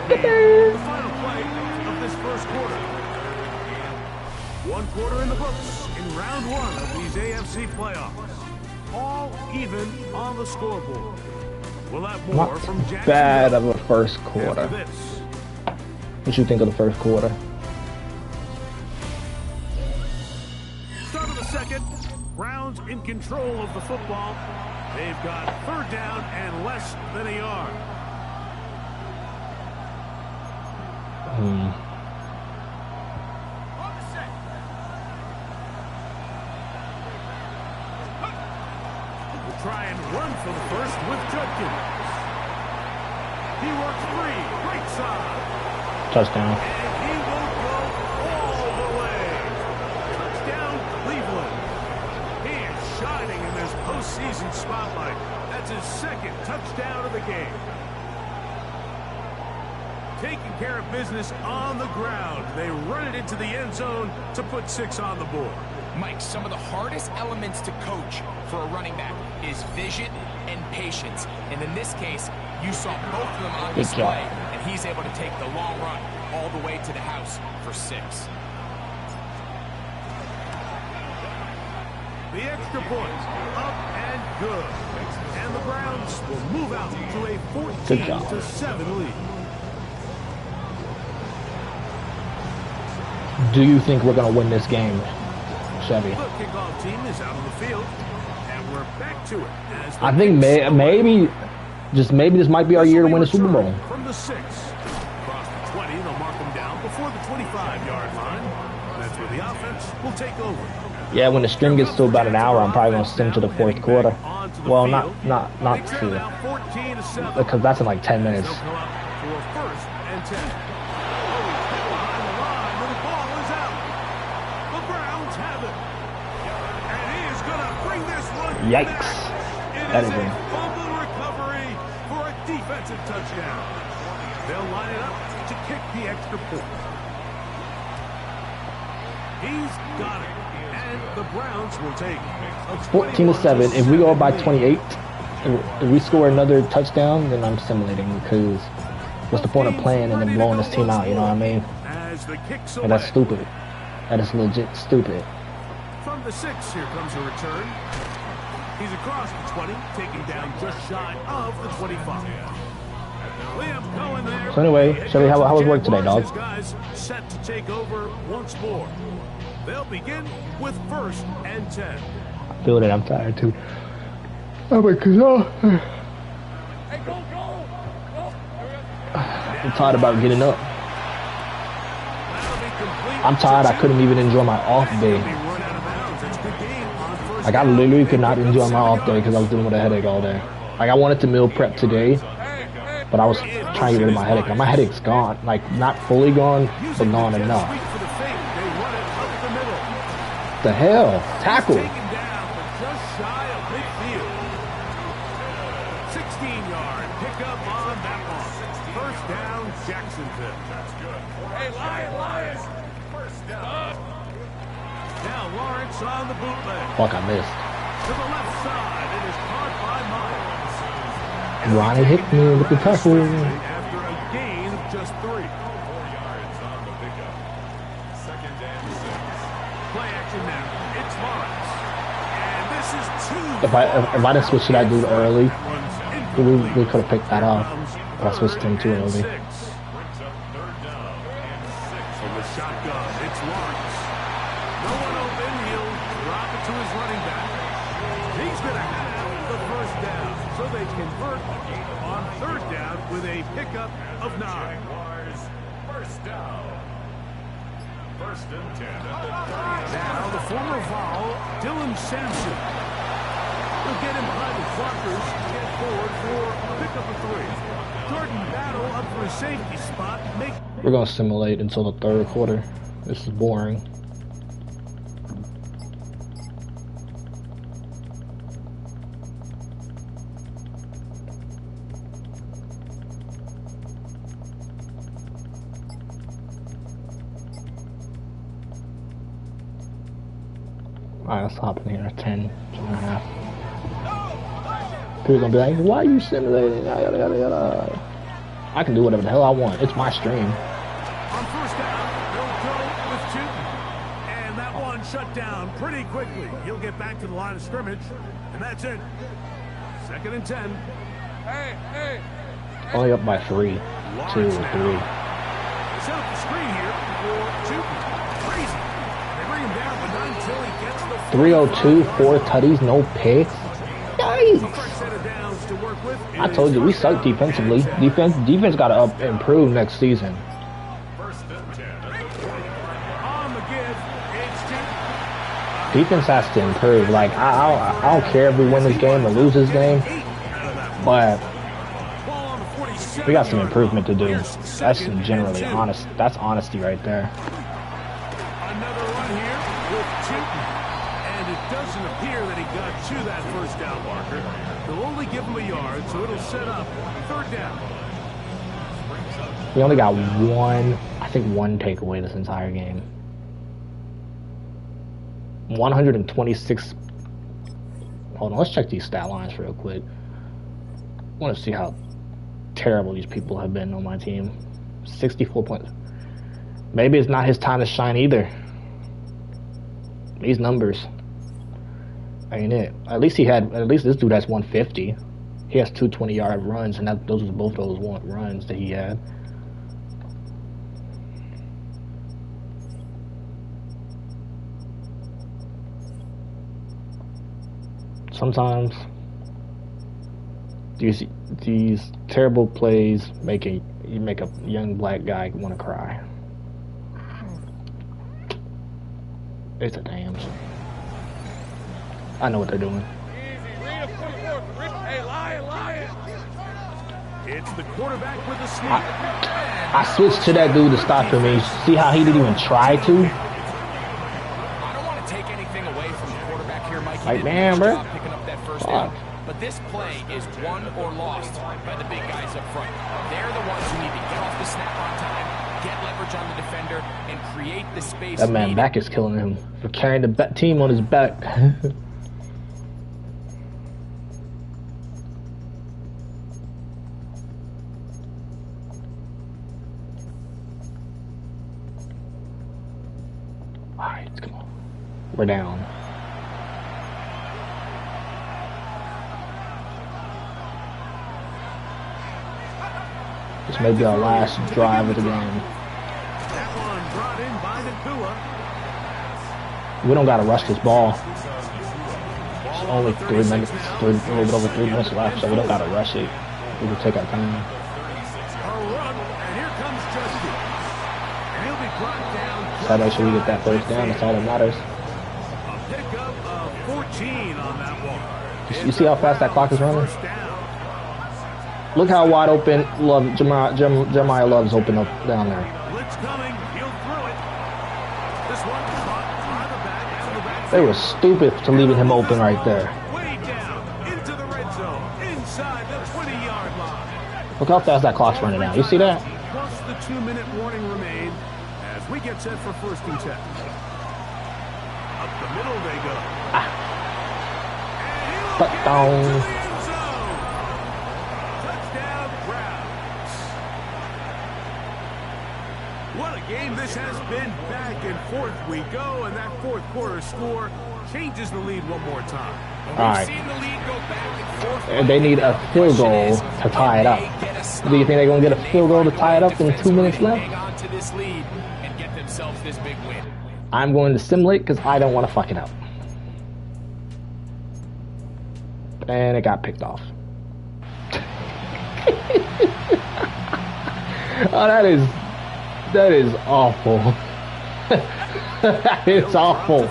final play of this first quarter. One quarter in the books in round one of these AFC playoffs. All even on the scoreboard. We'll have more Not from Jacksonville. bad of a first quarter. After this. What you think of the first quarter? Start of the second. Browns in control of the football. They've got third down and less than a yard. We'll try and run for the first with Judkins. He works free. Right side. Touchdown. And he will go all the way. Touchdown, Cleveland. He is shining in this postseason spotlight. That's his second touchdown of the game. Taking care of business on the ground. They run it into the end zone to put 6 on the board. Mike, some of the hardest elements to coach for a running back is vision and patience. And in this case, you saw both of them on display, and he's able to take the long run all the way to the house for 6. The extra point, up and good. And the Browns will move out to a 14-7 lead. Do you think we're gonna win this game, Chevy? The kickoff team is out on the field, and we're back to it. As I think maybe this might be our year to win the Super Bowl. From the 6, across the 20, they'll mark them down before the 25-yard line. That's where the offense will take over. Yeah, when the string gets to about an hour, I'm probably gonna send to the fourth quarter. Well, not to, because that's in like 10 minutes. They'll come up for first and 10. Yikes. That is a fumble recovery for a defensive touchdown. They'll line it up to kick the extra point. He's got it. And the Browns will take a 14-7. If we go up by 28, if we score another touchdown, then I'm simulating, because what's the point of playing and then blowing this team out, you know what I mean? And that's stupid. That is legit stupid. From the 6, here comes a return. He's across the 20, taken down just shy of the 25. Liam Cohen there. So anyway, Chevy, how was work today, dog? His guys set to take over once more. They'll begin with first and 10. I feel it. I'm tired too. Oh my God. I'm tired about getting up. I'm tired. I couldn't even enjoy my off day. Like, I literally could not enjoy my off day because I was dealing with a headache all day. Like, I wanted to meal prep today, but I was trying to get rid of my headache. Now, my headache's gone. Like, not fully gone, but gone enough. The hell? Tackle. 16-yard pickup on that one. First down, Jacksonville. Hey, Lions! First down. Now Lawrence on the bootleg. Fuck, I missed. To the left side, it is caught by Myers. Ronnie hit me with the tackle. After a gain of just 3. 4 yards on the pickup. Second and 6. Play action now. It's Lawrence. And this is 2. If I didn't switch to that dude early, we could have picked that off. But I switched him too early. Brings up third down and 6. From the shotgun, it's Lawrence. No one open, he'll drop it to his running back. He's going to have the first down. So they convert on third down with a pickup of 9. Jaguars, first down. First and 10 at the 30. Now the former Vol, Dylan Sampson. Will get him behind the blockers, get forward for pickup of 3. Jordan Battle up for a safety spot. We're going to simulate until the third quarter. This is boring. Alright, let's hop in here. 10, 10.5. People gonna be like, why are you simulating? Yada, yada, yada. I can do whatever the hell I want. It's my stream. On first down, they'll go with two. And that one shut down pretty quickly. He'll get back to the line of scrimmage, and that's it. 2nd and 10. Hey. Only up by 3. 2 or 3. Set up the screen here for two. Crazy. They bring him down, but not until he gets the 302, 4 tutties, no picks. Yikes! I told you we suck defensively. Defense got to improve next season. Defense has to improve. Like I don't care if we win this game or lose this game, but we got some improvement to do. That's generally honest. That's honesty right there. Another run here with two, and it doesn't appear that he got to that first down marker. They'll only give him a yard, so it'll set up 3rd down. We only got one takeaway this entire game. 126. Hold on, let's check these stat lines real quick. I want to see how terrible these people have been on my team. 64 points. Maybe it's not his time to shine either. These numbers ain't it. At least this dude has 150. He has 2 20-yard runs, and those are both those runs that he had. Sometimes these terrible plays make a young black guy want to cry. It's a damn shame. I know what they're doing. Hey, Lion. It's the quarterback with the sneak. I switched to that dude to stop him. And see how he didn't even try to? I don't want to take anything away from the quarterback here, Mike. Like, man, bro. Picking up that first down. But this play is won or lost by the big guys up front. They're the ones who need to get off the snap on time, get leverage on the defender, and create the space. That man back is killing him for carrying the team on his back. Alright, come on. We're down. This may be our last drive of the game. That one brought in by Nakua. We don't gotta rush this ball. It's only 3 minutes, a little bit over 3 minutes left, so we don't gotta rush it. We can take our time. A run, and here comes Justin. And he'll be brought down. So make sure we get that first down. That's all that matters. A pickup of 14 on that one. You see how fast that clock is running? First down. Look how wide open Jeremiah Love's open up down there. Blitz coming. He'll throw it. This one caught by the back out of the back. They were stupid to leaving him open right there. Way down into the red zone, inside the 20-yard line. Look how fast that clock's running now. You see that? Plus the 2-minute warning remain as we get set for 1st and 10. Up the middle they go. Touchdown. Touchdown, Browns. What a game this has been. Back and forth we go, and that 4th quarter score changes the lead one more time. Alright. We've seen the lead go back and forth. They need a field goal to tie it up. Do you think they're going to get a field goal to tie it up in 2 minutes left? Hang on to this lead and get themselves this big win. I'm going to simulate because I don't want to fuck it up. And it got picked off. Oh, that is awful. That is awful.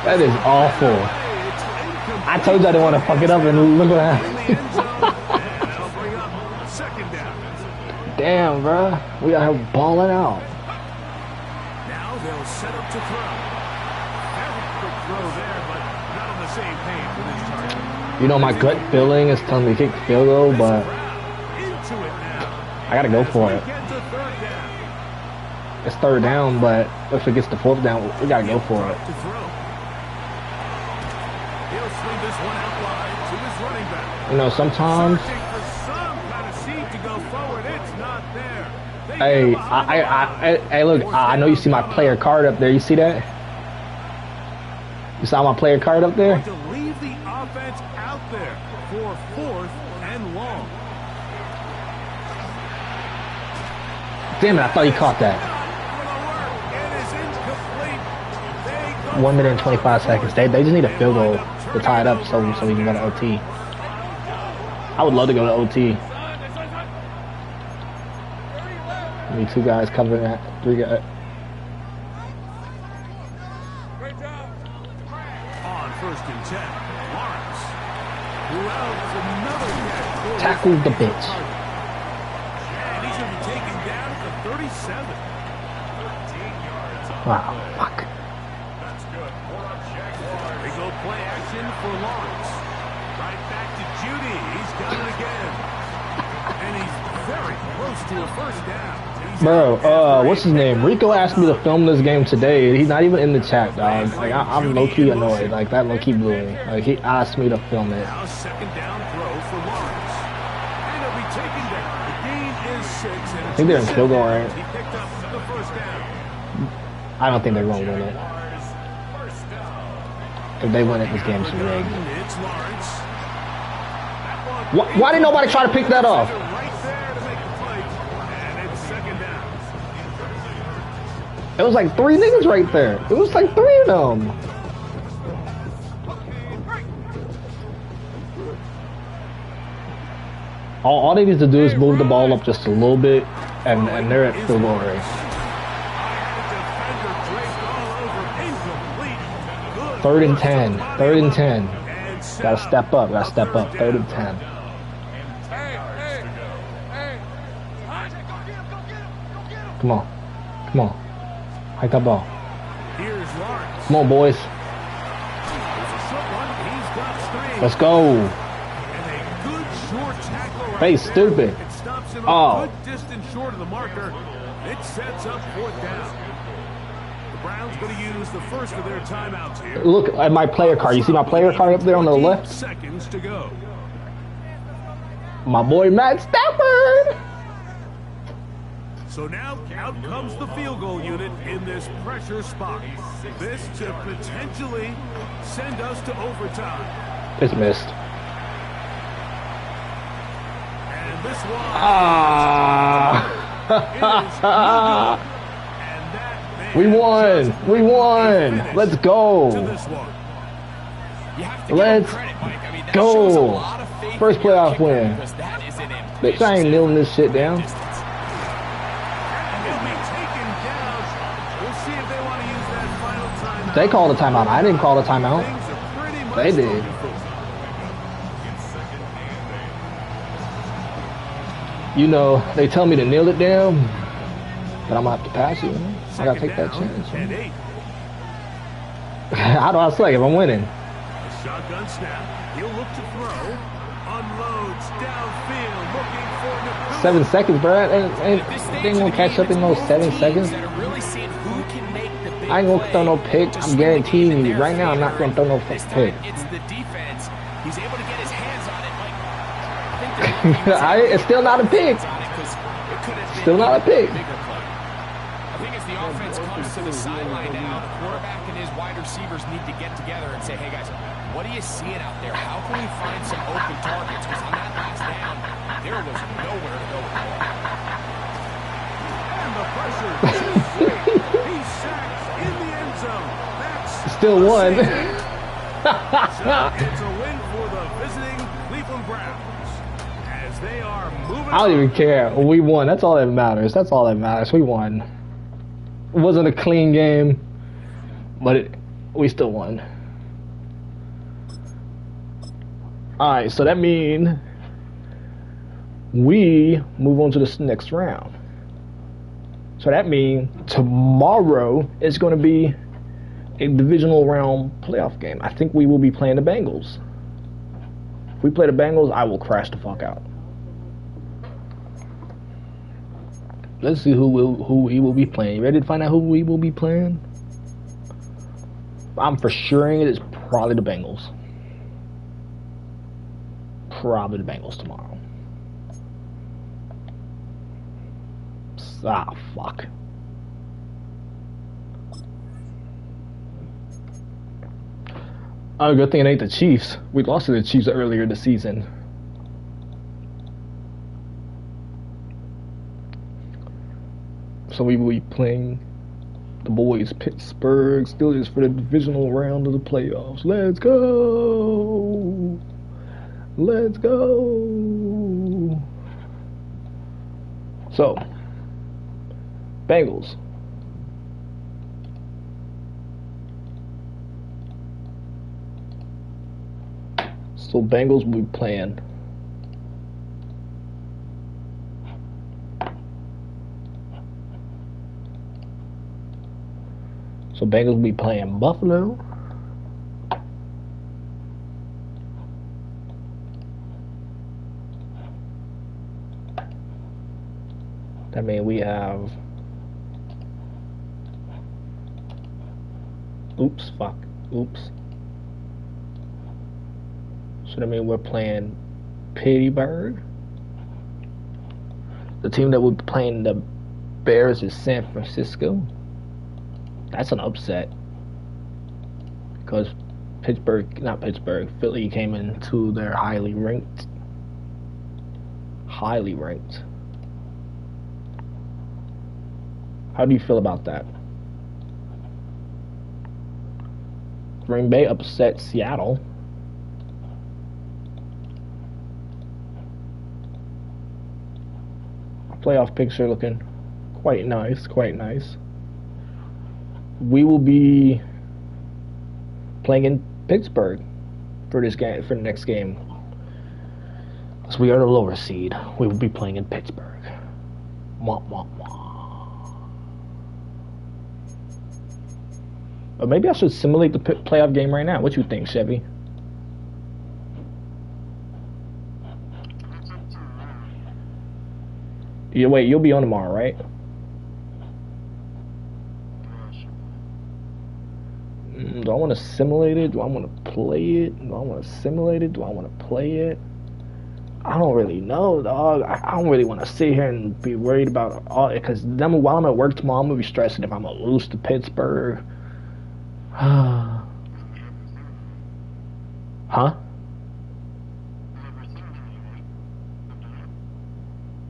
That is awful. I told you I didn't want to fuck it up, and look what happened. Damn, bro. We got her balling out. Now they'll set up to throw. Very quick throw there, but not on the same page with his target. You know, my gut feeling is telling me to kick the field goal, but Into it now. I gotta go for it. Get to 3rd down. It's third down, but if it gets to fourth down, we gotta go for it. To throw. He'll swing this one out wide to his running back. You know, sometimes. Searching for some kind of seed to go forward. It's not there. Hey, hey, look, I know you see my player card up there. You see that? You saw my player card up there? To leave the offense out there for 4th and long. Damn it, I thought he caught that. It is incomplete. 1 minute and 25 seconds. They just need a field goal to tie it up so we can go to OT. I would love to go to OT. Need 2 guys covering that. 3 guys. On 1st and 10, Lawrence. Who else? Another catch. Tackle the bitch. And he's going to be taken down at the 37. 13 yards on Wow, fuck. That's good. Big old play action for Lawrence. Right back to Judy. He's got it again. And he's very close to a first down. Bro, what's his name? Rico asked me to film this game today. He's not even in the chat, dog. Like, I'm low-key annoyed. Like, that low-key blew me. Like, he asked me to film it. Now second down throw for Lawrence. And he'll be taken down. The gain is 6. And I think they're in field goal, right? He picked up the first down. I don't think they're going to win it. If they win it, this game's rigged. It's Lawrence. Why didn't nobody try to pick that off? Right there to make the play. And it's second down. It was like 3 niggas right there. It was like 3 of them. All they need to do is move the ball up just a little bit, and they're at field goal range. Third and 10. 3rd and 10. Gotta step up. Gotta step up. 3rd and 10. Come on. Come on. Hike that ball. Come on, boys. Let's go. Hey, stupid. Oh. Distance short of the marker. It sets up 4th down. The Browns going to use the first of their timeouts here. Look at my player card. You see my player card up there on the left? Seconds to go. My boy Matt Stafford. So now out comes the field goal unit in this pressure spot. This to potentially send us to overtime. It's missed. And this one We won. We won. Let's go. Let's go. First playoff win. Bitch, I ain't kneeling this shit down. They called a timeout. I didn't call a timeout. They did. You know, they tell me to kneel it down, but I'm gonna have to pass it. I gotta take that chance. How do I say if I'm winning? Shotgun snap. He'll look to throw. Unloads downfield, looking for the 7 seconds, bro. They ain't gonna catch up in those 7 seconds. I ain't gonna throw no pick. I'm guaranteeing you right now. I'm not gonna throw no pick. It's the defense. He's able to get his hands on it. It's still not a pick. Still not a pick. I think as the offense comes to the sideline now, the quarterback and his wide receivers need to get together and say, hey guys, what are you seeing out there? How can we find some open targets? Because on that last down, there was nowhere to go with the ball. And the pressure is great. He's sacked in the end zone. That's Still won. so it's a win for the visiting Cleveland Browns as they are moving. I don't even care. We won. That's all that matters. That's all that matters. We won. It wasn't a clean game, but we still won. Alright, so that means we move on to this next round. So that means tomorrow is going to be a divisional round playoff game. I think we will be playing the Bengals. If we play the Bengals, I will crash the fuck out. let's see who we will be playing. You ready to find out who we will be playing? I'm for sure it is probably the Bengals. Probably the Bengals tomorrow. Ah, fuck. Oh, good thing it ain't the Chiefs. We lost to the Chiefs earlier this season. So we will be playing the boys, Pittsburgh Steelers, for the divisional round of the playoffs. Let's go! Let's go! So, Bengals. So Bengals will be playing. So Bengals will be playing Buffalo. That means we have. Oops, fuck. Oops. So that means we're playing Pittsburgh. The team that will be playing the Bears is San Francisco. That's an upset. Because Philly came into their highly ranked. How do you feel about that? Green Bay upset Seattle. Playoff picture looking quite nice. We will be playing in Pittsburgh for this game, for the next game. So we are the lower seed. We will be playing in Pittsburgh. Wah, wah, wah. Or maybe I should simulate the playoff game right now. What you think, Chevy? Yeah, wait, you'll be on tomorrow, right? Do I want to simulate it? Do I want to play it? Do I want to simulate it? Do I want to play it? I don't really know, dog. I don't really want to sit here and be worried about all it, because then while I'm at work tomorrow, I'm going to be stressing if I'm going to lose to Pittsburgh. Huh?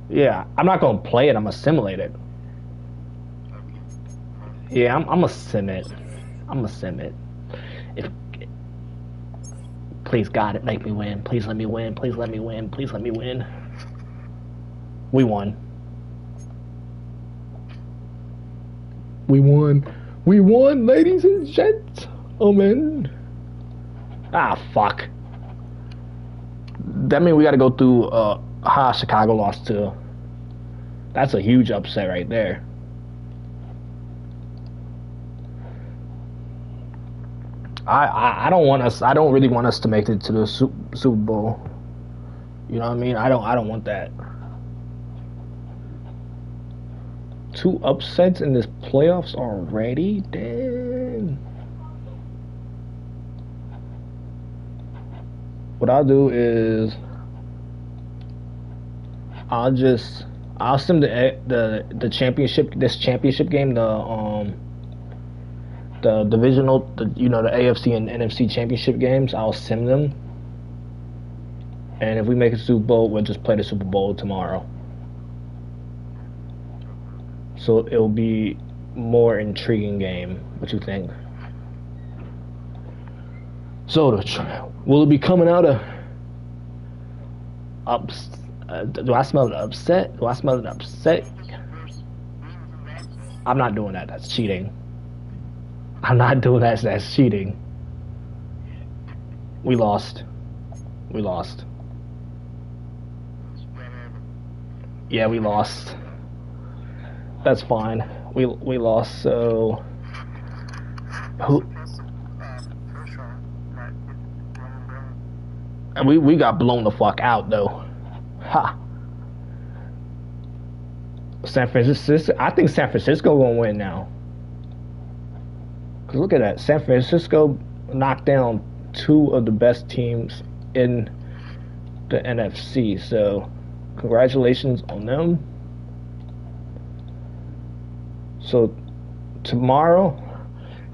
Yeah, I'm not going to play it. I'm going to simulate it. Yeah, I'm going to sim it. Please, God, make me win. Please let me win. Please let me win. Please let me win. We won. We won, ladies and gentlemen. Ah, fuck. That means we got to go through how Chicago lost to. That's a huge upset right there. I don't really want us to make it to the Super Bowl. You know what I mean? I don't want that. 2 upsets in this playoffs already? Damn. What I'll do is I'll sim the championship, this championship game, the divisional, the AFC and NFC championship games. I'll sim them, and if we make a Super Bowl, we'll just play the Super Bowl tomorrow. So it'll be more intriguing game. What you think? So will it be coming out of do I smell an upset? I'm not doing that. That's cheating. I'm not doing that. That's cheating. We lost. Yeah, we lost. That's fine. We lost. So who? And we got blown the fuck out though. Ha. San Francisco. I think San Francisco gonna win now. Cause look at that, San Francisco knocked down 2 of the best teams in the NFC. So, congratulations on them. So tomorrow,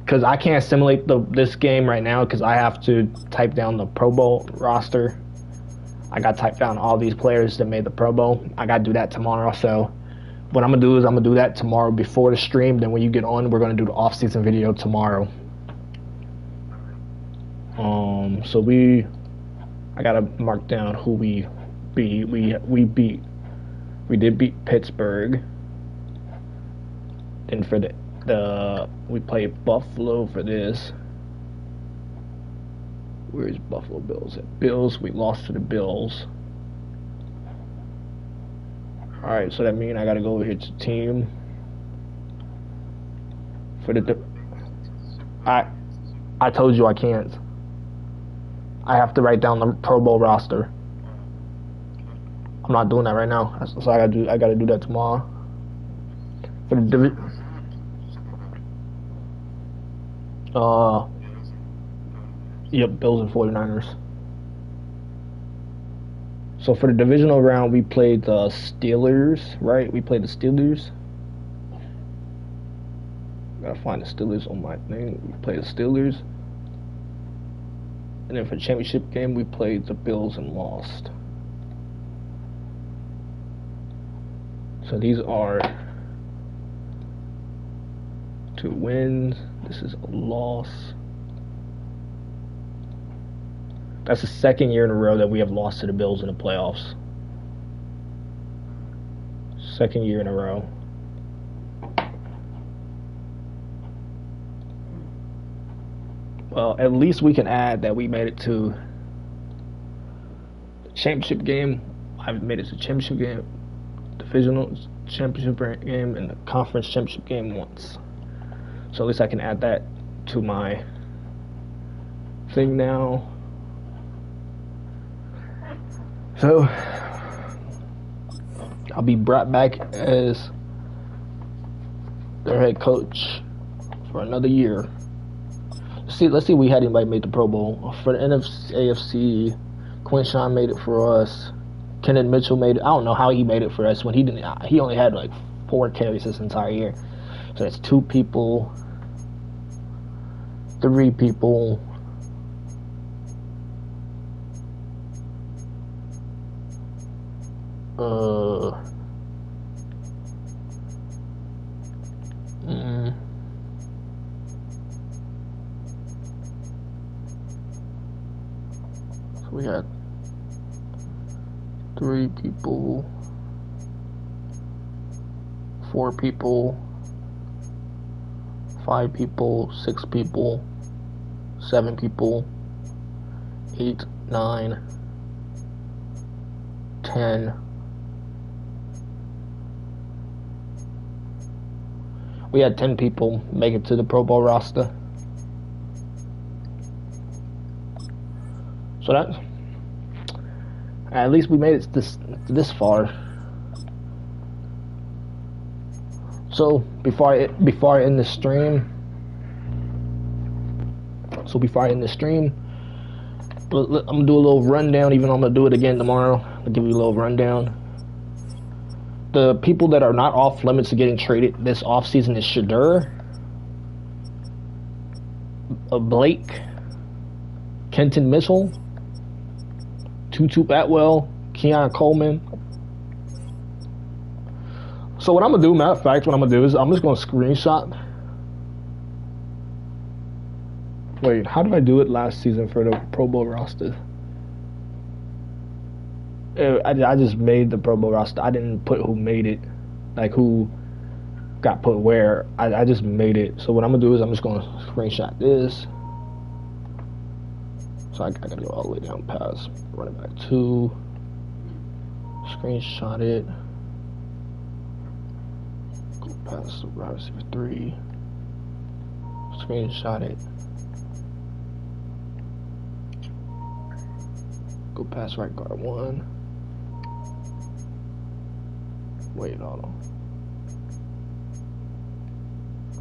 because I can't simulate this game right now because I have to type down the Pro Bowl roster. I got to type down all these players that made the Pro Bowl. I got to do that tomorrow. So what I'm going to do is I'm going to do that tomorrow before the stream. Then when you get on, we're going to do the off-season video tomorrow. So I got to mark down who we beat. We did beat Pittsburgh. Then for we played Buffalo for this. Where's Buffalo Bills at? Bills, we lost to the Bills. Alright, so that means I gotta go over here to team. For I told you I can't. I have to write down the Pro Bowl roster. I'm not doing that right now. So I gotta do that tomorrow. For the yep, Bills and 49ers. So for the divisional round, we played the Steelers, right? We played the Steelers. Gotta find the Steelers on my thing. We played the Steelers. And then for the championship game, we played the Bills and lost. So these are 2 wins. This is a loss. That's the 2nd year in a row that we have lost to the Bills in the playoffs. 2nd year in a row. Well, at least we can add that we made it to the championship game. I've made it to the championship game, divisional championship game, and the conference championship game once. So at least I can add that to my thing now. So I'll be brought back as their head coach for another year. Let's see if we had anybody make the Pro Bowl. For the NFC, AFC, Quinshawn made it for us. Kenneth Mitchell made it. I don't know how he made it for us when he didn't. He only had like 4 carries this entire year. So that's 2 people, 3 people. So we had 3 people, 4 people, 5 people, 6 people, 7 people, 8, 9, 10. We had 10 people make it to the Pro Bowl roster. So that, at least we made it this far. So before I end the stream, I'm gonna do a little rundown. Even though I'm gonna do it again tomorrow, I'll give you a little rundown. The people that are not off limits to getting traded this offseason is Shadur, Blake, Kenton Mitchell, Tutu Atwell, Keon Coleman. So what I'm gonna do, matter of fact, what I'm gonna do is I'm just gonna screenshot. Wait, how did I do it last season for the Pro Bowl roster? I just made the Pro Bowl roster. I didn't put who made it, like who got put where. I just made it. So what I'm gonna do is I'm just gonna screenshot this. So I gotta go all the way down past running back 2. Screenshot it. Go past the wide receiver 3. Screenshot it. Go past right guard 1. Wait, hold on.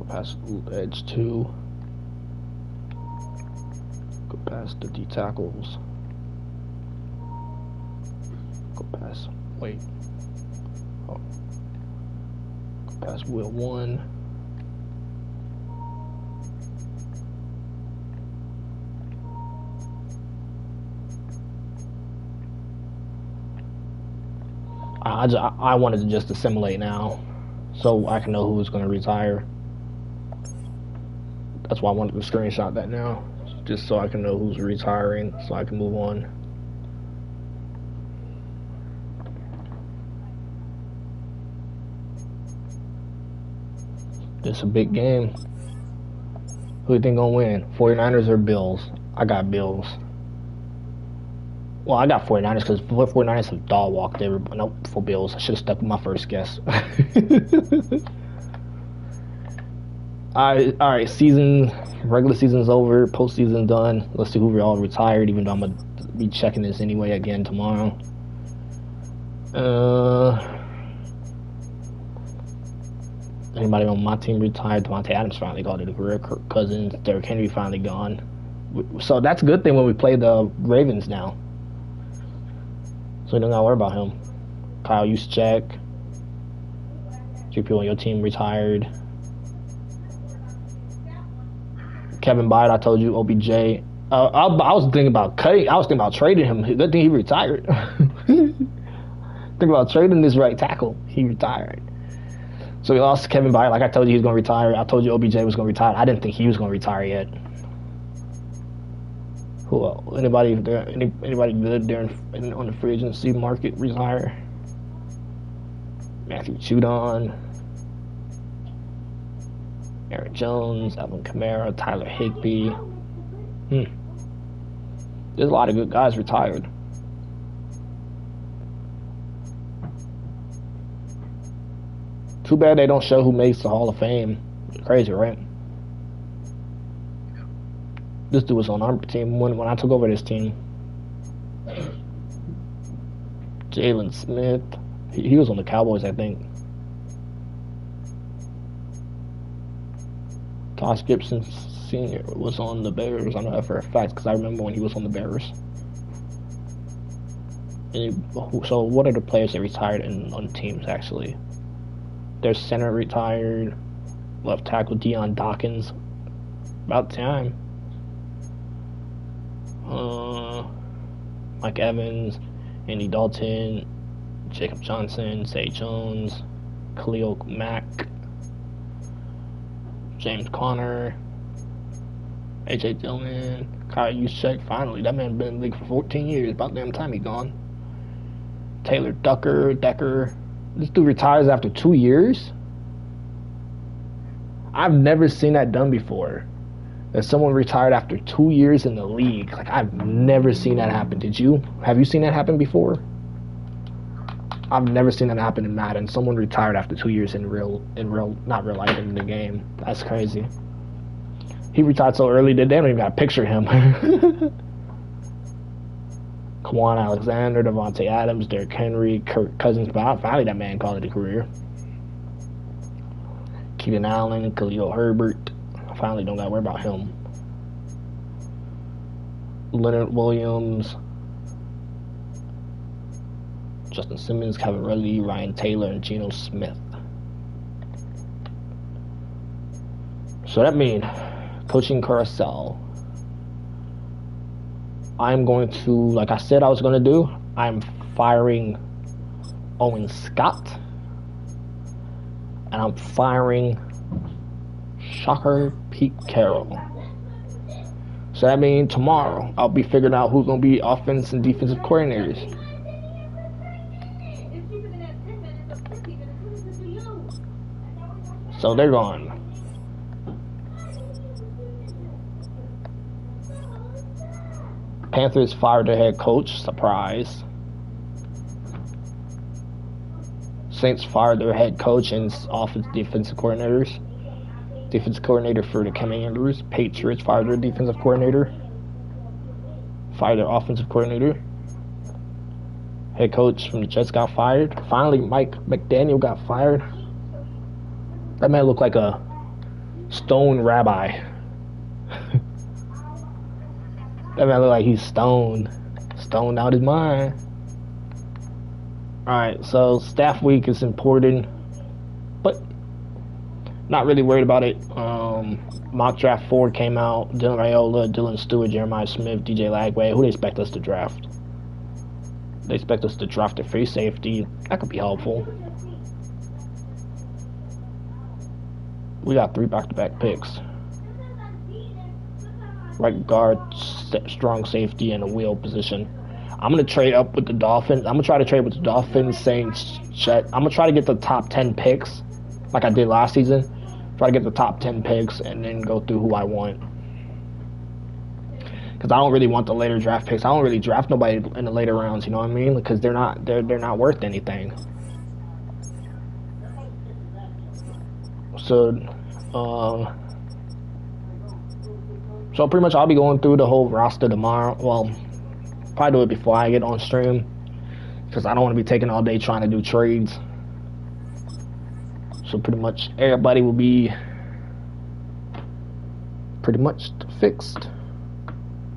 Go past edge 2. Go past the D tackles. Go past, wait. Oh. Go past wheel 1. I wanted to just assimilate now, so I can know who's going to retire. That's why I wanted to screenshot that now, just so I can know who's retiring, so I can move on. This is a big game. Who do you think gonna win? 49ers or Bills? I got Bills. Well, I got 49ers because 49ers have dog walked everybody. Nope, for Bills. I should have stuck with my first guess. Alright, regular season's over, postseason done. Let's see who we all retired, even though I'm going to be checking this anyway again tomorrow. Anybody on my team retired? Devontae Adams finally got it a career. Kirk Cousins, Derrick Henry finally gone. So that's a good thing when we play the Ravens now. So we don't gotta worry about him. Kyle Juszczyk. 2 people on your team retired. Kevin Byard, I told you, OBJ. I was thinking about cutting. I was thinking about trading him. Good thing he retired. Think about trading this right tackle. He retired. So we lost Kevin Byard. Like I told you, he's gonna retire. I told you OBJ was gonna retire. I didn't think he was gonna retire yet. Who else? Anybody there? Anybody good there on the free agency market retire? Matthew Judon, Aaron Jones, Alvin Kamara, Tyler Higbee. There's a lot of good guys retired. Too bad they don't show who makes the Hall of Fame. Crazy, right? This dude was on our team when I took over this team. Jalen Smith. He was on the Cowboys, I think. Josh Gibson Sr. was on the Bears. I know that for a fact because I remember when he was on the Bears. So what are the players that retired on teams, actually? Their center retired. Left tackle Deion Dawkins. About time. Mike Evans, Andy Dalton, Jacob Johnson, Zay Jones, Khalil Mack, James Conner, AJ Dillon, Kyle Juszczyk. Finally, that man been in the league for 14 years. About damn time he gone. Taylor Decker. This dude retires after 2 years. I've never seen that done before. That someone retired after 2 years in the league. Like, I've never seen that happen. Did you? Have you seen that happen before? I've never seen that happen in Madden. Someone retired after 2 years not real life, in the game. That's crazy. He retired so early that they don't even got to picture him. Quan Alexander, Devontae Adams, Derrick Henry, Kirk Cousins. But finally, that man called it a career. Keenan Allen, Khalil Herbert. Finally don't gotta worry about him. Leonard Williams, Justin Simmons, Kevin Ridley, Ryan Taylor, and Geno Smith. So that means coaching carousel. I'm going to, like I said I was going to do, I'm firing Owen Scott. And I'm firing Shocker Pete Carroll. So that means tomorrow I'll be figuring out who's going to be offense and defensive coordinators. So they're gone. Panthers fired their head coach. Surprise. Saints fired their head coach and defensive coordinators. Defensive coordinator for the Commanders. Patriots fired their defensive coordinator. Fired their offensive coordinator. Head coach from the Jets got fired. Finally, Mike McDaniel got fired. That man looked like a Stone Rabbi. That man look like he's stoned out his mind. Alright, so staff week is important, but not really worried about it. Mock draft 4 came out. Dylan Raiola, Dylan Stewart, Jeremiah Smith, DJ Lagway. Who they expect us to draft? They expect us to draft a free safety. That could be helpful. We got 3 back-to-back picks. Right guard, strong safety, and a wheel position. I'm going to trade up with the Dolphins. I'm going to try to trade with the Dolphins, Saints, Chet. I'm going to try to get the top 10 picks like I did last season. Try to get the top 10 picks and then go through who I want. Because I don't really want the later draft picks. I don't really draft nobody in the later rounds, you know what I mean? Because they're not worth anything. So pretty much I'll be going through the whole roster tomorrow. Well, probably do it before I get on stream, because I don't want to be taking all day trying to do trades. So pretty much everybody will be pretty much fixed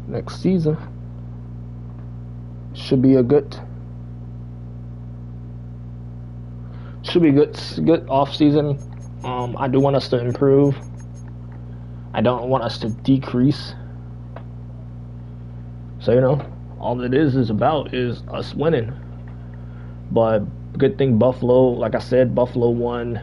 next season. Should be good off season. I do want us to improve. I don't want us to decrease. So, you know, all it is about is us winning. But good thing Buffalo, like I said, Buffalo won.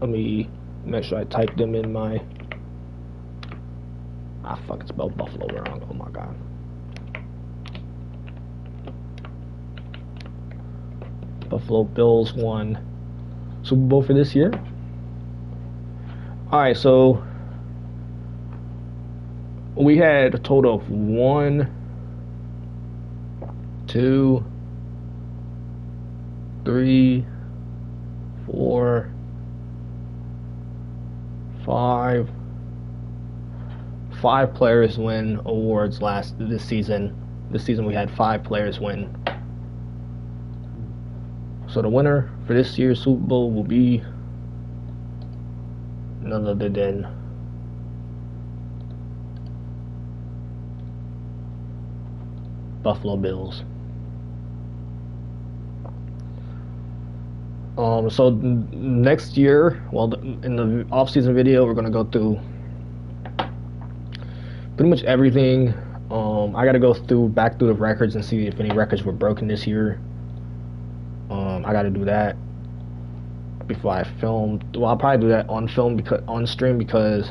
Let me make sure I type them in my... I fucking spelled Buffalo wrong. Oh my god. Buffalo Bills won Super Bowl for this year. Alright, so we had a total of 1, 2, 3, 4, 5 players win awards this season. This season we had 5 players win. So the winner for this year's Super Bowl will be none other than Buffalo Bills. So next year, well, in the off-season video, we're gonna go through pretty much everything. I gotta go back through the records and see if any records were broken this year. I gotta do that before I film. Well, I'll probably do that on stream, because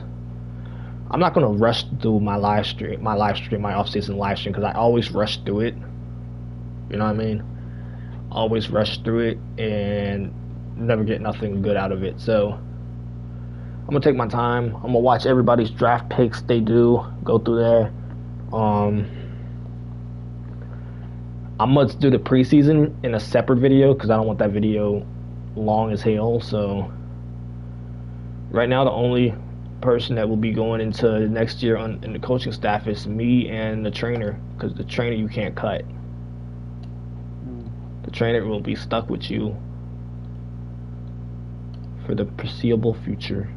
I'm not gonna rush through my off-season live stream, because I always rush through it. You know what I mean? Always rush through it and never get nothing good out of it. So I'm gonna take my time. I'm gonna watch everybody's draft picks they do, go through there. I'm gonna do the preseason in a separate video, because I don't want that video long as hell. So right now the only person that will be going into next year in the coaching staff is me and the trainer, because the trainer you can't cut. The trainer will be stuck with you for the foreseeable future.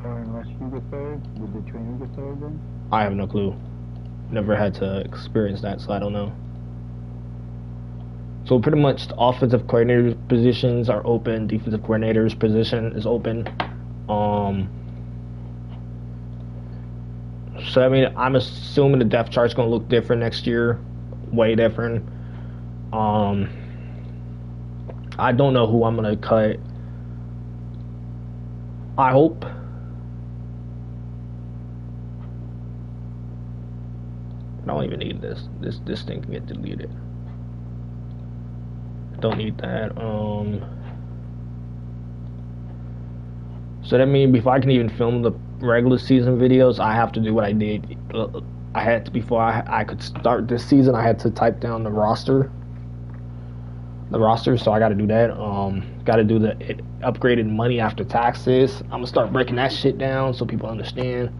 Unless you get fired, would the trainer get fired then? I have no clue. Never had to experience that, so I don't know. So pretty much the offensive coordinator positions are open. Defensive coordinator's position is open. So I mean, I'm assuming the depth chart's gonna look different next year, way different. I don't know who I'm gonna cut. I hope I don't even need this. This thing can get deleted. Don't need that. So that means before I can even film the regular season videos, I have to do what I did. I had to, before I could start this season, I had to type down the roster. So I got to do that. Got to do the upgraded money after taxes. I'm gonna start breaking that shit down so people understand.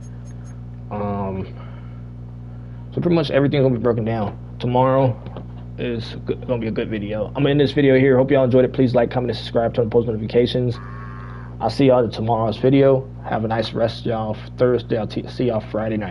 So pretty much everything's gonna be broken down. Tomorrow is gonna be a good video. I'm gonna end this video here. Hope y'all enjoyed it. Please like, comment, and subscribe, turn on post notifications. I'll see y'all in tomorrow's video. Have a nice rest, y'all. Thursday. I'll see y'all Friday night.